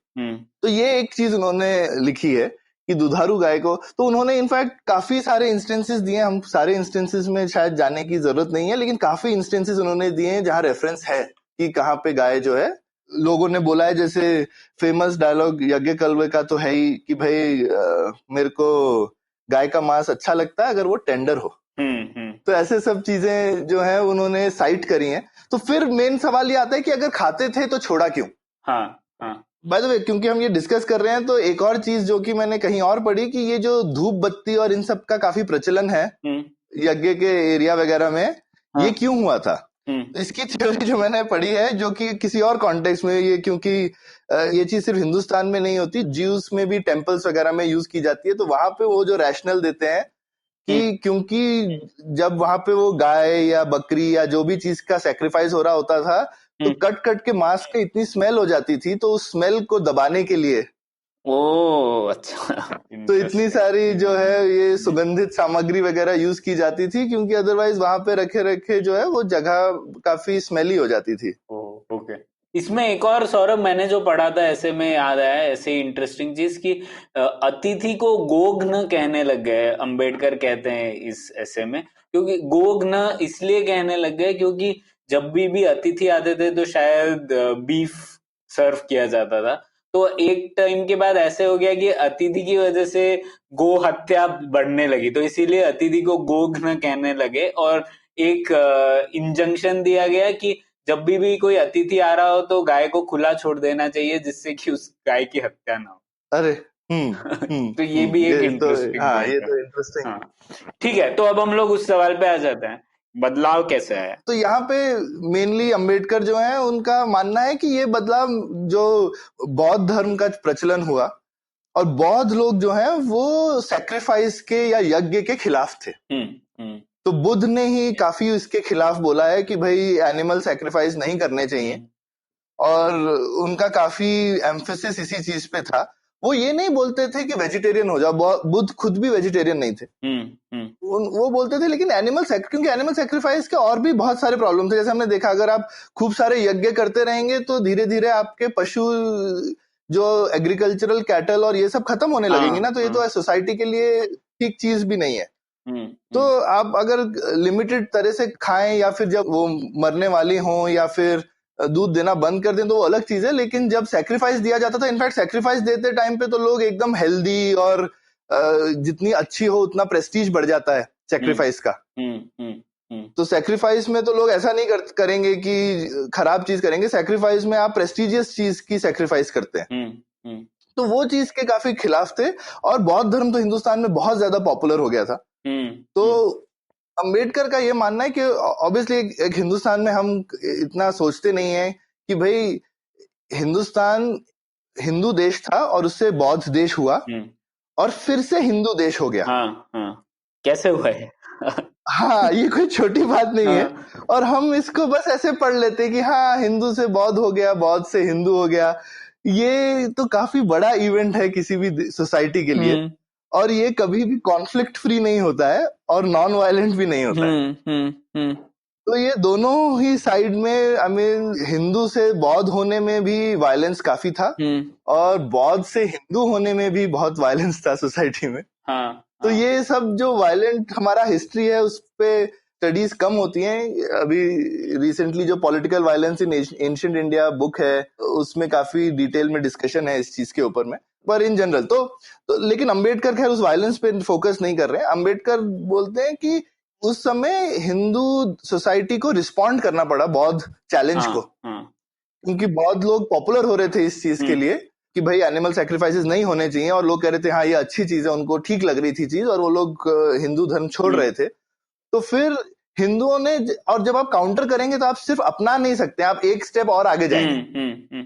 तो ये एक चीज उन्होंने लिखी है कि दुधारू गाय को, तो उन्होंने इनफैक्ट काफी सारे इंस्टेंसेस दिए, हम सारे इंस्टेंसेस में शायद जाने की जरूरत नहीं है, लेकिन काफी इंस्टेंसेस उन्होंने दिए हैं जहां रेफरेंस है कि कहाँ पे गाय जो है लोगों ने बोला है। जैसे फेमस डायलॉग यज्ञकल्प का तो है ही कि भाई मेरे को गाय का मांस अच्छा लगता है अगर वो टेंडर हो। तो ऐसे सब चीजें जो है उन्होंने साइट करी हैं। तो फिर मेन सवाल ये आता है कि अगर खाते थे तो छोड़ा क्यों। बाय द वे, क्योंकि हम ये डिस्कस कर रहे हैं तो एक और चीज जो कि मैंने कहीं और पढ़ी कि ये जो धूप बत्ती और इन सब का काफी प्रचलन है यज्ञ के एरिया वगैरह में, ये क्यों हुआ था। इसकी थ्योरी जो मैंने पढ़ी है, जो कि किसी और कॉन्टेक्स्ट में, ये क्योंकि ये चीज सिर्फ हिंदुस्तान में नहीं होती, ज्यूस में भी टेम्पल्स वगैरह में यूज की जाती है, तो वहां पे वो जो रैशनल देते हैं कि क्योंकि जब वहां पे वो गाय या बकरी या जो भी चीज का सेक्रीफाइस हो रहा होता था तो कट कट के मांस की इतनी स्मेल हो जाती थी, तो उस स्मेल को दबाने के लिए अच्छा तो इतनी सारी जो है ये सुगंधित सामग्री वगैरह यूज की जाती थी, क्योंकि अदरवाइज वहां पे रखे रखे जो है वो जगह काफी स्मेली हो जाती थी। ओके। इसमें एक और सौरभ मैंने जो पढ़ा था ऐसे में याद आया, ऐसे इंटरेस्टिंग चीज कि अतिथि को गोघ्न कहने लग गए, अंबेडकर कहते हैं इस ऐसे में, क्योंकि गोघ्न इसलिए कहने लग गए क्योंकि जब भी अतिथि आते थे तो शायद बीफ सर्व किया जाता था, तो एक टाइम के बाद ऐसे हो गया कि अतिथि की वजह से गो हत्या बढ़ने लगी, तो इसीलिए अतिथि को गोघ्न कहने लगे और एक इंजंक्शन दिया गया कि जब भी कोई अतिथि आ रहा हो तो गाय को खुला छोड़ देना चाहिए जिससे कि उस गाय की हत्या ना हो। अरे तो ये भी एक इंटरेस्टिंग हाँ, ये तो इंटरेस्टिंग। हाँ ठीक है, तो अब हम लोग उस सवाल पे आ जाते हैं, बदलाव कैसे आया। तो यहाँ पे मेनली अंबेडकर जो है उनका मानना है कि ये बदलाव जो बौद्ध धर्म का प्रचलन हुआ और बौद्ध लोग जो हैं वो सैक्रिफाइस के या यज्ञ के खिलाफ थे। तो बुद्ध ने ही काफी इसके खिलाफ बोला है कि भाई एनिमल सैक्रिफाइस नहीं करने चाहिए, और उनका काफी एम्फेसिस इसी चीज पे था। वो ये नहीं बोलते थे कि वेजिटेरियन हो जाओ, बुद्ध खुद भी वेजिटेरियन नहीं थे। वो बोलते थे लेकिन क्योंकि एनिमल सैक्रिफाइस के और भी बहुत सारे प्रॉब्लम थे, जैसे हमने देखा अगर आप खूब सारे यज्ञ करते रहेंगे तो धीरे धीरे आपके पशु जो एग्रीकल्चरल कैटल और ये सब खत्म होने लगेंगे ना, तो ये तो सोसाइटी के लिए ठीक चीज भी नहीं है। तो आप अगर लिमिटेड तरह से खाएं या फिर जब वो मरने वाली हो या फिर दूध देना बंद कर दें तो वो अलग चीज है, लेकिन जब सैक्रिफाइस दिया जाता था, इनफैक्ट सैक्रिफाइस देते टाइम पे तो लोग एकदम हेल्दी और जितनी अच्छी हो उतना प्रेस्टीज बढ़ जाता है सैक्रिफाइस का। तो सैक्रिफाइस में तो लोग ऐसा नहीं करेंगे कि खराब चीज करेंगे, सैक्रिफाइस में आप प्रेस्टिजियस चीज की सैक्रिफाइस करते हैं। तो वो चीज के काफी खिलाफ थे, और बौद्ध धर्म तो हिंदुस्तान में बहुत ज्यादा पॉपुलर हो गया था। तो अंबेडकर का ये मानना है कि ऑब्वियसली एक हिंदुस्तान में हम इतना सोचते नहीं है कि भाई हिंदुस्तान हिंदू देश था और उससे बौद्ध देश हुआ और फिर से हिंदू देश हो गया। कैसे हुआ है? हाँ, ये कोई छोटी बात नहीं है, और हम इसको बस ऐसे पढ़ लेते कि हाँ हिंदू से बौद्ध हो गया, बौद्ध से हिंदू हो गया। ये तो काफी बड़ा इवेंट है किसी भी सोसाइटी के लिए, और ये कभी भी कॉन्फ्लिक्ट फ्री नहीं होता है और नॉन वायलेंट भी नहीं होता है। तो ये दोनों ही साइड में, आई मीन हिंदू से बौद्ध होने में भी वायलेंस काफी था और बौद्ध से हिंदू होने में भी बहुत वायलेंस था सोसाइटी में। तो ये सब जो वायलेंट हमारा हिस्ट्री है उस पे स्टडीज कम होती हैं। अभी रिसेंटली जो political violence in ancient India book है उसमें काफी डिटेल में डिस्कशन है इस चीज के ऊपर में, पर इन जनरल तो लेकिन अंबेडकर खैर उस वायलेंस पे फोकस नहीं कर रहे हैं। अंबेडकर बोलते हैं कि उस समय हिंदू सोसाइटी को रिस्पॉन्ड करना पड़ा बौद्ध चैलेंज को, क्योंकि बौद्ध लोग पॉपुलर हो रहे थे इस चीज के लिए कि भाई एनिमल सैक्रिफाइसेस नहीं होने चाहिए, और लोग कह रहे थे हाँ ये अच्छी चीज है, उनको ठीक लग रही थी चीज, और वो लोग हिंदू धर्म छोड़ रहे थे। तो फिर हिंदुओं ने, और जब आप काउंटर करेंगे तो आप सिर्फ अपना नहीं सकते, आप एक स्टेप और आगे जाएंगे।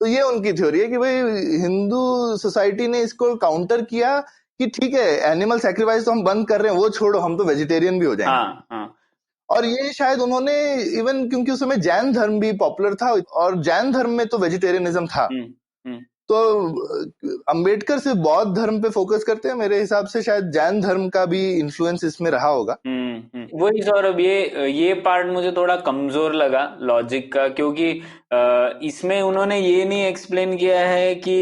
तो ये उनकी थ्योरी है कि भाई हिंदू सोसाइटी ने इसको काउंटर किया कि ठीक है, एनिमल सैक्रिफाइस तो हम बंद कर रहे हैं, वो छोड़ो, हम तो वेजिटेरियन भी हो जाएंगे। हाँ हाँ और ये शायद उन्होंने इवन, क्योंकि उस समय जैन धर्म भी पॉपुलर था और जैन धर्म में तो वेजिटेरियनिज्म था, हम्म तो अंबेडकर सिर्फ बौद्ध धर्म पे फोकस करते हैं। मेरे हिसाब से शायद जैन धर्म का भी इन्फ्लुएंस इसमें रहा होगा। वही सौरभ, ये पार्ट मुझे थोड़ा कमजोर लगा लॉजिक का, क्योंकि इसमें उन्होंने ये नहीं एक्सप्लेन किया है कि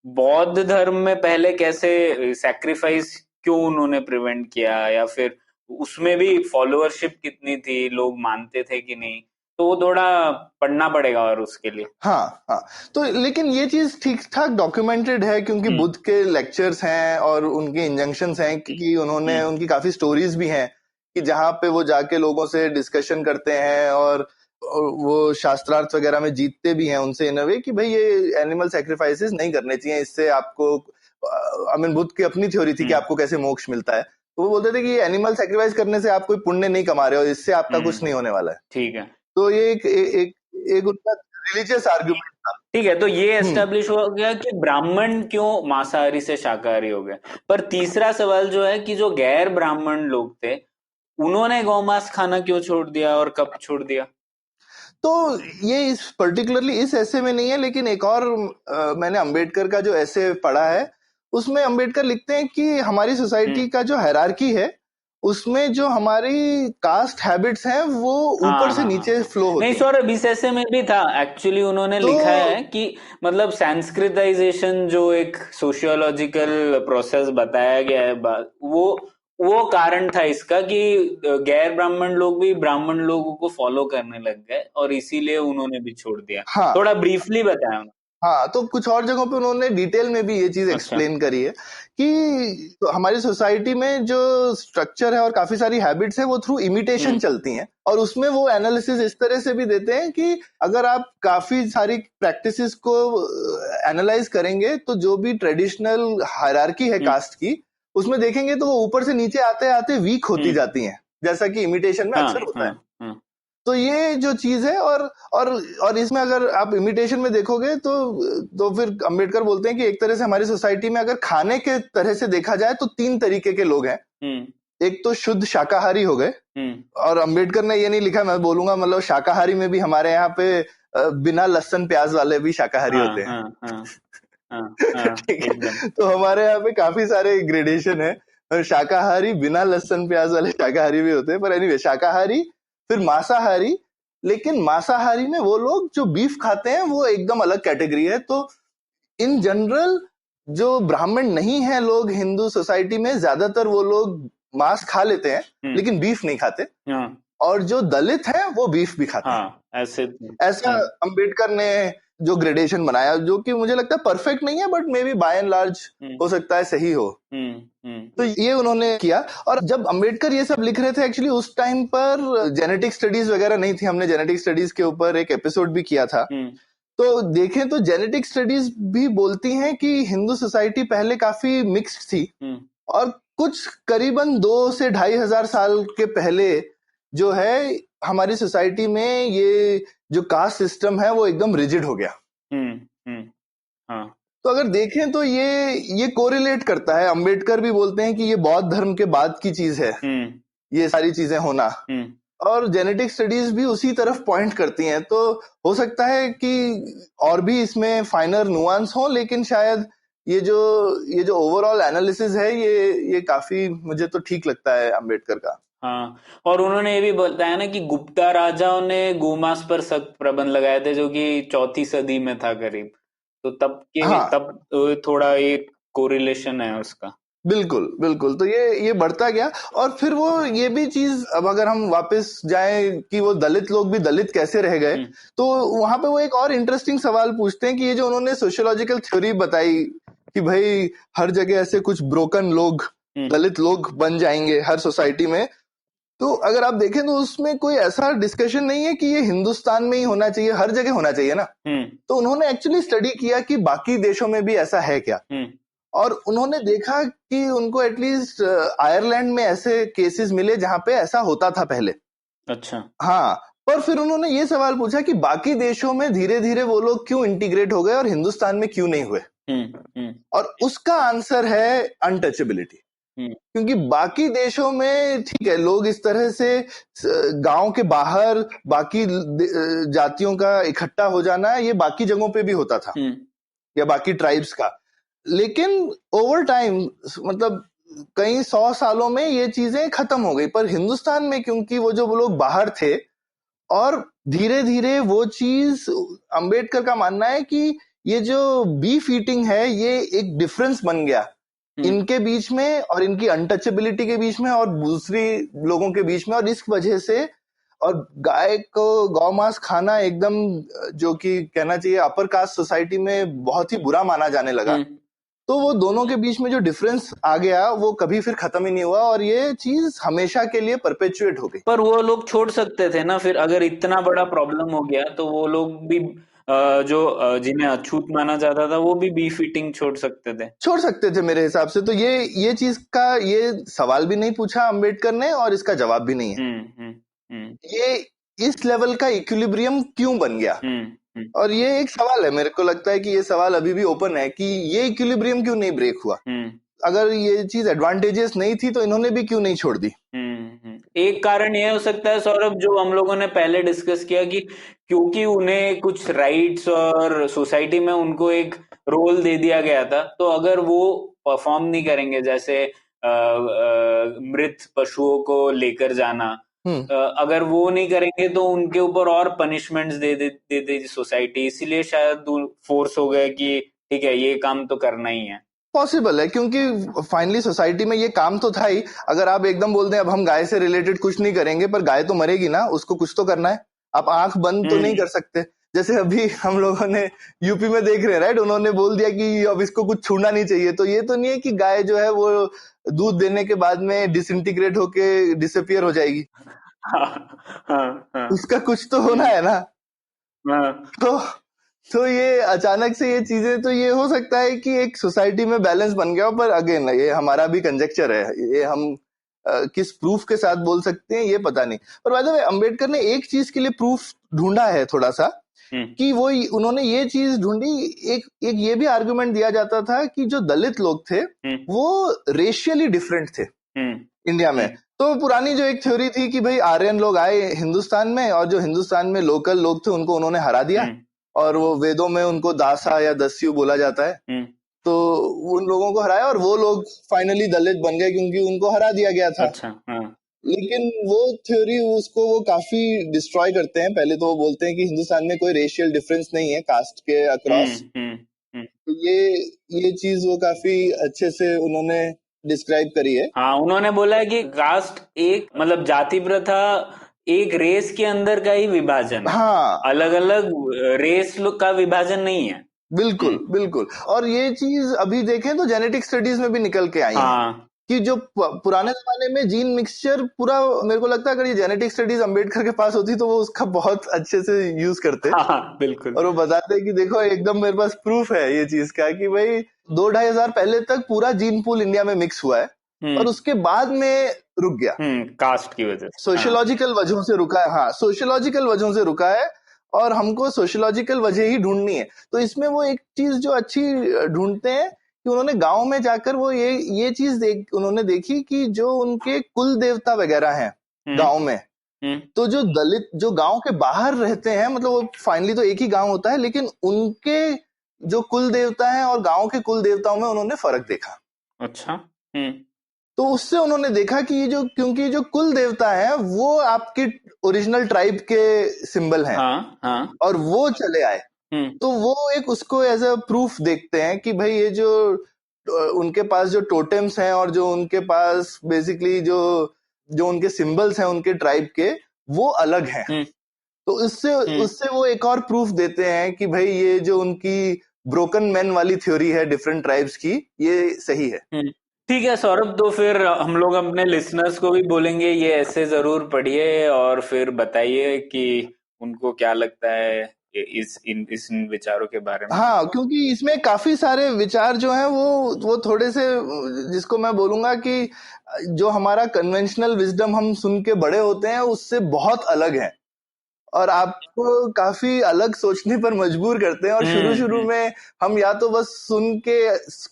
बौद्ध धर्म में पहले कैसे सैक्रिफाइस क्यों उन्होंने प्रिवेंट किया, या फिर उसमें भी फॉलोअरशिप कितनी थी, लोग मानते थे कि नहीं, तो वो थोड़ा पढ़ना पड़ेगा और उसके लिए। हाँ हाँ, तो लेकिन ये चीज ठीक ठाक डॉक्यूमेंटेड है, क्योंकि बुद्ध के लेक्चर्स हैं और उनके इंजंक्शंस हैं, क्योंकि उन्होंने उनकी काफी स्टोरीज भी हैं कि जहाँ पे वो जाके लोगों से डिस्कशन करते हैं और वो शास्त्रार्थ वगैरह में जीतते भी हैं उनसे इन अ वे कि भाई ये एनिमल सैक्रिफाइसेस नहीं करने चाहिए, इससे आपको, आई मीन बुद्ध की अपनी थ्योरी थी कि आपको कैसे मोक्ष मिलता है, तो वो बोलते थे कि एनिमल सैक्रिफाइस करने से आप कोई पुण्य नहीं कमा रहे हो, इससे आपका कुछ नहीं होने वाला है। ठीक है, तो ये एक उनका रिलीजियस आर्ग्यूमेंट था। ठीक है, तो ये एस्टेब्लिश हो गया कि ब्राह्मण क्यों मांसाहारी से शाकाहारी हो गए। पर तीसरा सवाल जो है कि जो गैर ब्राह्मण लोग थे, उन्होंने गौमांस खाना क्यों छोड़ दिया और कब छोड़ दिया? तो ये इस पर्टिकुलरली इस ऐसे में नहीं है, लेकिन एक और मैंने अंबेडकर का जो ऐसे पढ़ा है, उसमें अंबेडकर लिखते हैं कि हमारी सोसाइटी का जो हायरार्की है, उसमें जो हमारी कास्ट हैबिट्स हैं वो ऊपर से नीचे फ्लो होती नहीं है। सौरभ, इस ऐसे में भी था एक्चुअली, उन्होंने लिखा है कि मतलब संस्कृताइजेशन जो एक सोशियोलॉजिकल प्रोसेस बताया गया है, वो कारण था इसका कि गैर ब्राह्मण लोग भी ब्राह्मण लोगों को फॉलो करने लग गए और इसीलिए उन्होंने भी छोड़ दिया। हाँ थोड़ा ब्रीफली बताया उन्होंने। हाँ, तो कुछ और जगहों पे उन्होंने डिटेल में भी ये चीज एक्सप्लेन करी है कि तो हमारी सोसाइटी में जो स्ट्रक्चर है और काफी सारी हैबिट्स है वो थ्रू इमिटेशन चलती हैं, और उसमें वो एनालिसिस इस तरह से भी देते हैं कि अगर आप काफी सारी प्रैक्टिसेस को एनालाइज करेंगे तो जो भी ट्रेडिशनल हायरार्की है कास्ट की, उसमें देखेंगे तो वो ऊपर से नीचे आते आते वीक होती जाती हैं, जैसा कि इमिटेशन में अक्सर होता है। तो ये जो चीज है, और इसमें अगर आप इमिटेशन में देखोगे तो फिर अंबेडकर बोलते हैं कि एक तरह से हमारी सोसाइटी में अगर खाने के तरह से देखा जाए तो 3 तरीके के लोग हैं। एक तो शुद्ध शाकाहारी हो गए, और अंबेडकर ने ये नहीं लिखा, मैं बोलूंगा, मतलब शाकाहारी में भी हमारे यहाँ पे बिना लहसुन प्याज वाले भी शाकाहारी होते हैं। ठीक है, तो हमारे यहाँ पे काफी सारे ग्रेडेशन है, शाकाहारी, बिना लहसुन प्याज वाले शाकाहारी भी होते हैं, पर एनीवे शाकाहारी, फिर मांसाहारी। लेकिन मांसाहारी में वो लोग जो बीफ खाते हैं वो एकदम अलग कैटेगरी है। तो इन जनरल जो ब्राह्मण नहीं है लोग हिंदू सोसाइटी में, ज्यादातर वो लोग मांस खा लेते हैं लेकिन बीफ नहीं खाते, और जो दलित है वो बीफ भी खाते हैं। ऐसा अंबेडकर ने जो ग्रेडेशन बनाया, जो कि मुझे लगता है परफेक्ट नहीं है, but maybe by and large हो सकता है सही हो। तो ये उन्होंने किया। और जब अंबेडकर ये सब लिख रहे थे, एक्चुअली उस टाइम पर जेनेटिक स्टडीज वगैरह नहीं थी, हमने जेनेटिक स्टडीज के ऊपर एक एपिसोड भी किया था। तो देखें तो जेनेटिक स्टडीज भी बोलती हैं कि हिंदू सोसाइटी पहले काफी मिक्स्ड थी, और कुछ करीबन 2 से 2,500 साल के पहले जो है हमारी सोसाइटी में ये जो कास्ट सिस्टम है वो एकदम रिजिड हो गया। तो अगर देखें तो ये कोरिलेट करता है। अंबेडकर भी बोलते हैं कि ये बौद्ध धर्म के बाद की चीज है, ये सारी चीजें होना, और जेनेटिक स्टडीज भी उसी तरफ पॉइंट करती हैं। तो हो सकता है कि और भी इसमें फाइनर नुआंस हो, लेकिन शायद ये जो ओवरऑल एनालिसिस है ये काफी मुझे तो ठीक लगता है अंबेडकर का। हाँ, और उन्होंने ये भी बताया ना कि गुप्ता राजाओं ने गोमांस पर सख्त प्रतिबंध लगाए थे, जो कि 4वीं सदी में था करीब। तो तब थोड़ा एक कोरिलेशन है उसका। बिल्कुल बिल्कुल, तो ये बढ़ता गया। और फिर वो ये भी चीज, अब अगर हम वापस जाएं कि वो दलित लोग भी दलित कैसे रह गए, तो वहां पे वो एक और इंटरेस्टिंग सवाल पूछते हैं कि ये जो उन्होंने सोशियोलॉजिकल थ्योरी बताई कि भाई हर जगह ऐसे कुछ ब्रोकन लोग, दलित लोग बन जाएंगे हर सोसाइटी में, तो अगर आप देखें तो उसमें कोई ऐसा डिस्कशन नहीं है कि ये हिंदुस्तान में ही होना चाहिए, हर जगह होना चाहिए ना। तो उन्होंने एक्चुअली स्टडी किया कि बाकी देशों में भी ऐसा है क्या, और उन्होंने देखा कि उनको एटलीस्ट आयरलैंड में ऐसे केसेस मिले जहां पे ऐसा होता था पहले। अच्छा। हाँ, और फिर उन्होंने ये सवाल पूछा कि बाकी देशों में धीरे धीरे वो लोग क्यों इंटीग्रेट हो गए और हिंदुस्तान में क्यों नहीं हुए। और उसका आंसर है अनटचेबिलिटी। क्योंकि बाकी देशों में ठीक है, लोग इस तरह से गांव के बाहर बाकी जातियों का इकट्ठा हो जाना, ये बाकी जगहों पे भी होता था या बाकी ट्राइब्स का। लेकिन ओवर टाइम, मतलब कई 100 सालों में ये चीजें खत्म हो गई। पर हिंदुस्तान में क्योंकि वो जो वो लोग बाहर थे, और धीरे धीरे वो चीज, अंबेडकर का मानना है कि ये जो बीफ ईटिंग है ये एक डिफरेंस बन गया इनके बीच में और इनकी अनटचेबिलिटी के बीच में और दूसरी लोगों के बीच में। और इस वजह से, और गाय को गौ मांस खाना एकदम, जो कि कहना चाहिए अपर कास्ट सोसाइटी में बहुत ही बुरा माना जाने लगा। तो वो दोनों के बीच में जो डिफरेंस आ गया वो कभी फिर खत्म ही नहीं हुआ और ये चीज हमेशा के लिए परपेचुएट हो गई। पर वो लोग छोड़ सकते थे ना फिर, अगर इतना बड़ा प्रॉब्लम हो गया तो वो लोग भी जिन्हें अछूत माना जाता था वो भी बीफ ईटिंग छोड़ सकते थे मेरे हिसाब से। तो ये चीज का ये सवाल भी नहीं पूछा अंबेडकर ने और इसका जवाब भी नहीं है। ये इस लेवल का इक्विलिब्रियम क्यों बन गया, और ये एक सवाल है। मेरे को लगता है कि ये सवाल अभी भी ओपन है कि ये इक्विलिब्रियम क्यों नहीं ब्रेक हुआ। अगर ये चीज एडवांटेजेस नहीं थी तो इन्होंने भी क्यों नहीं छोड़ दी। एक कारण ये हो सकता है सौरभ, जो हम लोगों ने पहले डिस्कस किया, कि क्योंकि उन्हें कुछ राइट्स और सोसाइटी में उनको एक रोल दे दिया गया था, तो अगर वो परफॉर्म नहीं करेंगे, जैसे मृत पशुओं को लेकर जाना, अगर वो नहीं करेंगे तो उनके ऊपर और पनिशमेंट्स दे दे सोसाइटी, इसीलिए शायद फोर्स हो गया कि ठीक है ये काम तो करना ही है। पॉसिबल है, क्योंकि फाइनली सोसाइटी में ये काम तो था ही। अगर आप एकदम बोल दें अब हम गाय से रिलेटेड कुछ नहीं करेंगे, पर गाय तो मरेगी ना, उसको कुछ तो करना है। आप आंख बंद तो नहीं कर सकते। जैसे अभी हम लोगों ने यूपी में देख रहे हैं, राइट, उन्होंने बोल दिया कि अब इसको कुछ छूना नहीं चाहिए। तो ये तो नहीं है कि गाय जो है वो दूध देने के बाद में डिसइंटीग्रेट होके डिसअपियर हो जाएगी। उसका कुछ तो होना है ना। तो ये अचानक से ये चीजें, तो ये हो सकता है कि एक सोसाइटी में बैलेंस बन गया हो। पर अगेन ये हमारा भी कंजेक्चर है, ये हम किस प्रूफ के साथ बोल सकते हैं ये पता नहीं। पर बाय द वे अंबेडकर ने एक चीज के लिए प्रूफ ढूंढा है थोड़ा सा, कि वो उन्होंने ये चीज ढूंढी। एक ये भी आर्गुमेंट दिया जाता था कि जो दलित लोग थे वो रेशियली डिफरेंट थे इंडिया में। तो पुरानी जो एक थ्योरी थी कि भाई आर्यन लोग आए हिंदुस्तान में और जो हिंदुस्तान में लोकल लोग थे उनको उन्होंने हरा दिया, और वो वेदों में उनको दासा या दस्यु बोला जाता है। तो उन लोगों को हराया और वो लोग फाइनली दलित बन गए क्योंकि उनको हरा दिया गया था। अच्छा, लेकिन वो थ्योरी उसको वो काफी डिस्ट्रॉय करते हैं। पहले तो वो बोलते हैं कि हिंदुस्तान में कोई रेशियल डिफरेंस नहीं है कास्ट के अक्रॉस। तो ये चीज वो काफी अच्छे से उन्होंने डिस्क्राइब करी है। हाँ, उन्होंने बोला है कि कास्ट एक, मतलब जाति प्रथा एक रेस के अंदर का ही विभाजन है। हाँ, अलग अलग रेस का विभाजन नहीं है। बिल्कुल बिल्कुल। और ये चीज अभी देखें तो जेनेटिक स्टडीज में भी निकल के आई है कि जो पुराने जमाने में जीन मिक्सचर पूरा, मेरे को लगता है अगर ये जेनेटिक स्टडीज अंबेडकर के पास होती तो वो उसका बहुत अच्छे से यूज करते। बिल्कुल। और वो बताते हैं कि देखो एकदम मेरे पास प्रूफ है ये चीज का कि भाई 2-2.5 पहले तक पूरा जीन पूल इंडिया में मिक्स हुआ है और उसके बाद में रुक गया कास्ट की वजह से, सोशियोलॉजिकल वजहों से रुका है। हाँ, सोशियोलॉजिकल वजहों से रुका है और हमको सोशियोलॉजिकल वजह ही ढूंढनी है। तो इसमें वो एक चीज जो अच्छी ढूंढते हैं कि उन्होंने गांव में जाकर वो ये चीज उन्होंने देखी कि जो उनके कुल देवता वगैरह हैं गांव में, तो जो दलित जो गांव के बाहर रहते हैं, मतलब वो फाइनली तो एक ही गांव होता है, लेकिन उनके जो कुल देवता हैं और गांव के कुल देवताओं में उन्होंने फर्क देखा। अच्छा। तो उससे उन्होंने देखा कि ये जो, क्योंकि जो कुल देवता है वो आपकी ओरिजिनल ट्राइब के सिंबल हैं। और वो चले आए, तो वो एक उसको एज अ प्रूफ देखते हैं कि भाई ये जो उनके पास जो टोटेम्स हैं और जो उनके पास बेसिकली जो उनके सिंबल्स हैं उनके ट्राइब के, वो अलग हैं। तो उससे वो एक और प्रूफ देते हैं कि भाई ये जो उनकी ब्रोकन मैन वाली थ्योरी है डिफरेंट ट्राइब्स की, ये सही है। ठीक है सौरभ, तो फिर हम लोग अपने लिसनर्स को भी बोलेंगे ये ऐसे जरूर पढ़िए और फिर बताइए कि उनको क्या लगता है इस विचारों के बारे में। हाँ, क्योंकि इसमें काफी सारे विचार जो हैं वो थोड़े से, जिसको मैं बोलूंगा कि जो हमारा कन्वेंशनल विजडम हम सुन के बड़े होते हैं उससे बहुत अलग है। और आपको काफी अलग सोचने पर मजबूर करते हैं। और शुरू में हम या तो बस सुन के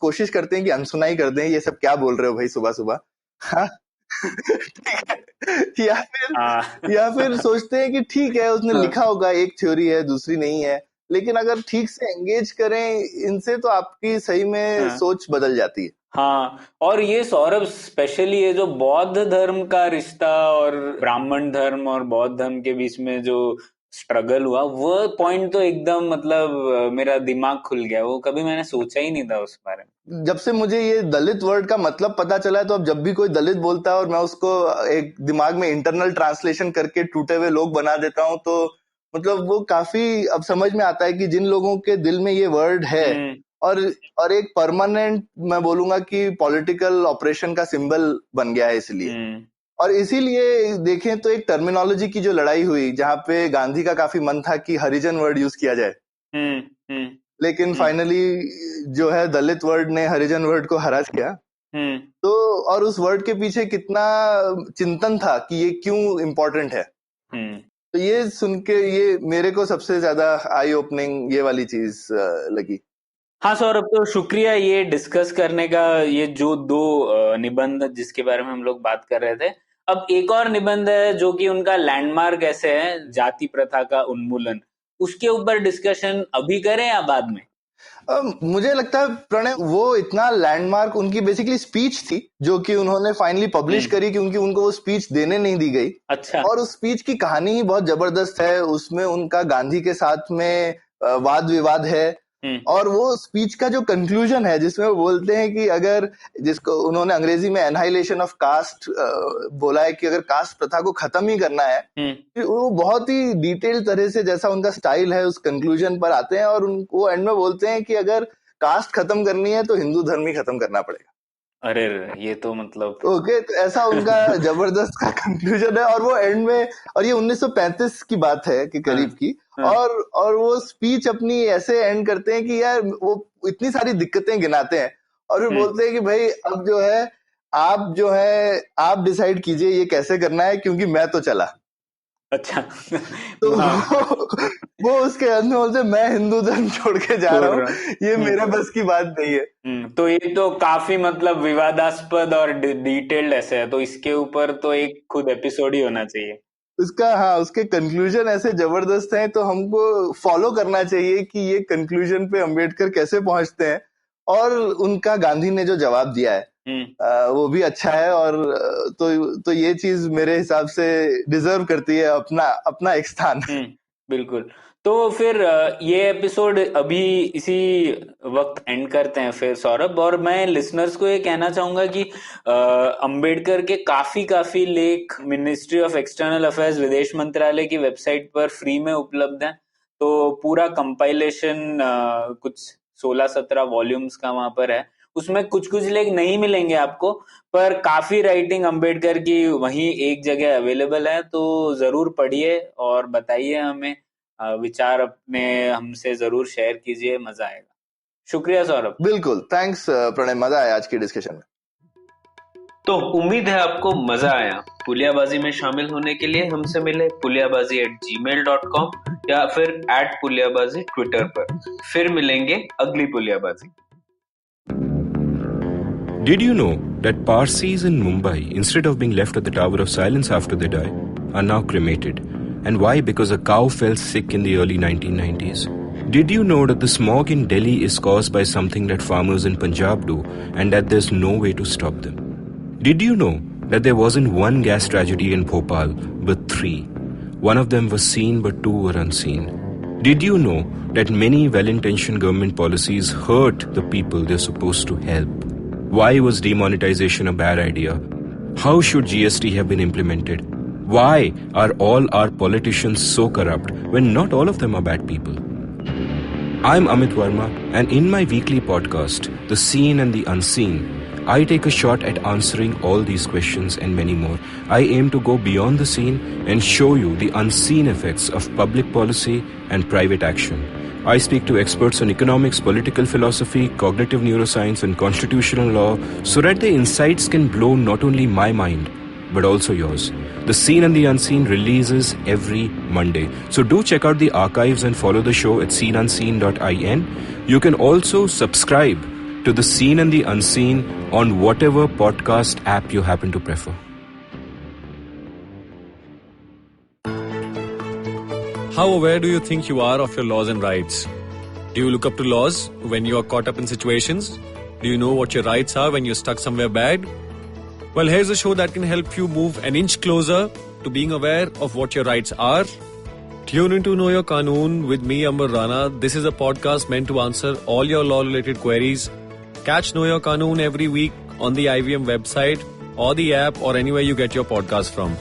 कोशिश करते हैं कि अनसुनाई कर दें, ये सब क्या बोल रहे हो भाई सुबह सुबह, हाँ या फिर सोचते हैं कि ठीक है उसने लिखा होगा, एक थ्योरी है दूसरी नहीं है, लेकिन अगर ठीक से एंगेज करें इनसे तो आपकी सही में सोच बदल जाती है। हाँ, और ये सौरभ स्पेशली ये जो बौद्ध धर्म का रिश्ता और ब्राह्मण धर्म और बौद्ध धर्म के बीच में जो स्ट्रगल हुआ, वो पॉइंट तो एकदम मतलब मेरा दिमाग खुल गया, वो कभी मैंने सोचा ही नहीं था उस बारे में। जब से मुझे ये दलित वर्ड का मतलब पता चला है, तो अब जब भी कोई दलित बोलता है और मैं उसको एक दिमाग में इंटरनल ट्रांसलेशन करके टूटे हुए लोग बना देता हूँ, तो मतलब वो काफी अब समझ में आता है कि जिन लोगों के दिल में ये वर्ड है और एक परमानेंट, मैं बोलूंगा कि पॉलिटिकल ऑपरेशन का सिंबल बन गया है, इसलिए और इसीलिए देखें तो एक टर्मिनोलॉजी की जो लड़ाई हुई, जहां पे गांधी का काफी मन था कि हरिजन वर्ड यूज किया जाए, लेकिन फाइनली जो है दलित वर्ड ने हरिजन वर्ड को हरा दिया। तो और उस वर्ड के पीछे कितना चिंतन था कि ये क्यों इम्पोर्टेंट है। तो ये सुन के ये मेरे को सबसे ज्यादा आई ओपनिंग ये वाली चीज लगी। हाँ सौरभ, तो शुक्रिया ये डिस्कस करने का। ये जो दो निबंध जिसके बारे में हम लोग बात कर रहे थे, अब एक और निबंध है जो कि उनका लैंडमार्क ऐसे है, जाति प्रथा का उन्मूलन। उसके ऊपर डिस्कशन अभी करें या बाद में? मुझे लगता है प्रणय, वो इतना लैंडमार्क उनकी बेसिकली स्पीच थी जो कि उन्होंने फाइनली पब्लिश करी, क्योंकि उनको वो स्पीच देने नहीं दी गई। अच्छा। और उस स्पीच की कहानी ही बहुत जबरदस्त है। उसमें उनका गांधी के साथ में वाद विवाद है, और वो स्पीच का जो कंक्लूजन है जिसमें वो बोलते हैं कि अगर, जिसको उन्होंने अंग्रेजी में एनहाइलेशन ऑफ कास्ट बोला है, कि अगर कास्ट प्रथा को खत्म ही करना है, वो बहुत ही डिटेल तरह से, जैसा उनका स्टाइल है, उस कंक्लूजन पर आते हैं। और वो एंड में बोलते हैं कि अगर कास्ट खत्म करनी है तो हिंदू धर्म ही खत्म करना पड़ेगा। अरे ये तो मतलब ओके, तो ऐसा उनका जबरदस्त का कंक्लूजन है। और वो एंड में, और ये 1935 की बात है कि करीब की, और वो स्पीच अपनी ऐसे एंड करते हैं कि यार वो इतनी सारी दिक्कतें गिनाते हैं, और फिर बोलते हैं कि भाई अब जो है आप डिसाइड कीजिए ये कैसे करना है, क्योंकि मैं तो चला। अच्छा। तो वो उसके अंत में बोलते, मैं हिंदू धर्म छोड़ के जा रहा हूँ, ये मेरे बस की बात नहीं है। तो ये तो काफी मतलब विवादास्पद और डिटेल्ड ऐसे है, तो इसके ऊपर तो एक खुद एपिसोड ही होना चाहिए उसके कंक्लूजन ऐसे जबरदस्त हैं, तो हमको फॉलो करना चाहिए कि ये कंक्लूजन पे अंबेडकर कैसे पहुंचते हैं, और उनका गांधी ने जो जवाब दिया है वो भी अच्छा है। और तो ये चीज मेरे हिसाब से डिजर्व करती है अपना एक स्थान। बिल्कुल। तो फिर ये एपिसोड अभी इसी वक्त एंड करते हैं फिर सौरभ, और मैं लिसनर्स को ये कहना चाहूंगा कि अंबेडकर के काफी लेख मिनिस्ट्री ऑफ एक्सटर्नल अफेयर्स, विदेश मंत्रालय की वेबसाइट पर फ्री में उपलब्ध है। तो पूरा कंपाइलेशन कुछ 16-17 वॉल्यूम्स का वहां पर है। उसमें कुछ लेख नहीं मिलेंगे आपको, पर काफी राइटिंग अंबेडकर की वहीं एक जगह अवेलेबल है। तो जरूर पढ़िए और बताइए हमें, विचार अपने हमसे जरूर शेयर कीजिए, मजा आएगा। शुक्रिया सौरभ। बिल्कुल, थैंक्स प्रणय, मजा आया आज की डिस्कशन में। तो उम्मीद है आपको मजा आया। पुलियाबाजी में शामिल होने के लिए हमसे मिले puliyabazi@gmail.com या फिर @puliyabazi ट्विटर पर। फिर मिलेंगे अगली Puliyabaazi. Did you know that Parsis in Mumbai, instead of being left at the Tower of Silence after they die, are now cremated? And why? Because a cow fell sick in the early 1990s. Did you know that the smog in Delhi is caused by something that farmers in Punjab do, and that there's no way to stop them? Did you know that there wasn't one gas tragedy in Bhopal, but 3? One of them was seen, but 2 were unseen. Did you know that many well-intentioned government policies hurt the people they're supposed to help? Why was demonetization a bad idea? How should GST have been implemented? Why are all our politicians so corrupt when not all of them are bad people? I'm Amit Verma, and in my weekly podcast, The Seen and the Unseen, I take a shot at answering all these questions and many more. I aim to go beyond the scene and show you the unseen effects of public policy and private action. I speak to experts on economics, political philosophy, cognitive neuroscience, and constitutional law so that their insights can blow not only my mind, but also yours. The Seen and the Unseen releases every Monday. So do check out the archives and follow the show at seenunseen.in. You can also subscribe to the Seen and the Unseen on whatever podcast app you happen to prefer. How aware do you think you are of your laws and rights? Do you look up to laws when you are caught up in situations? Do you know what your rights are when you're stuck somewhere bad? Well, here's a show that can help you move an inch closer to being aware of what your rights are. Tune into Know Your Qanoon with me, Amber Rana. This is a podcast meant to answer all your law-related queries. Catch Know Your Qanoon every week on the IVM website or the app or anywhere you get your podcast from.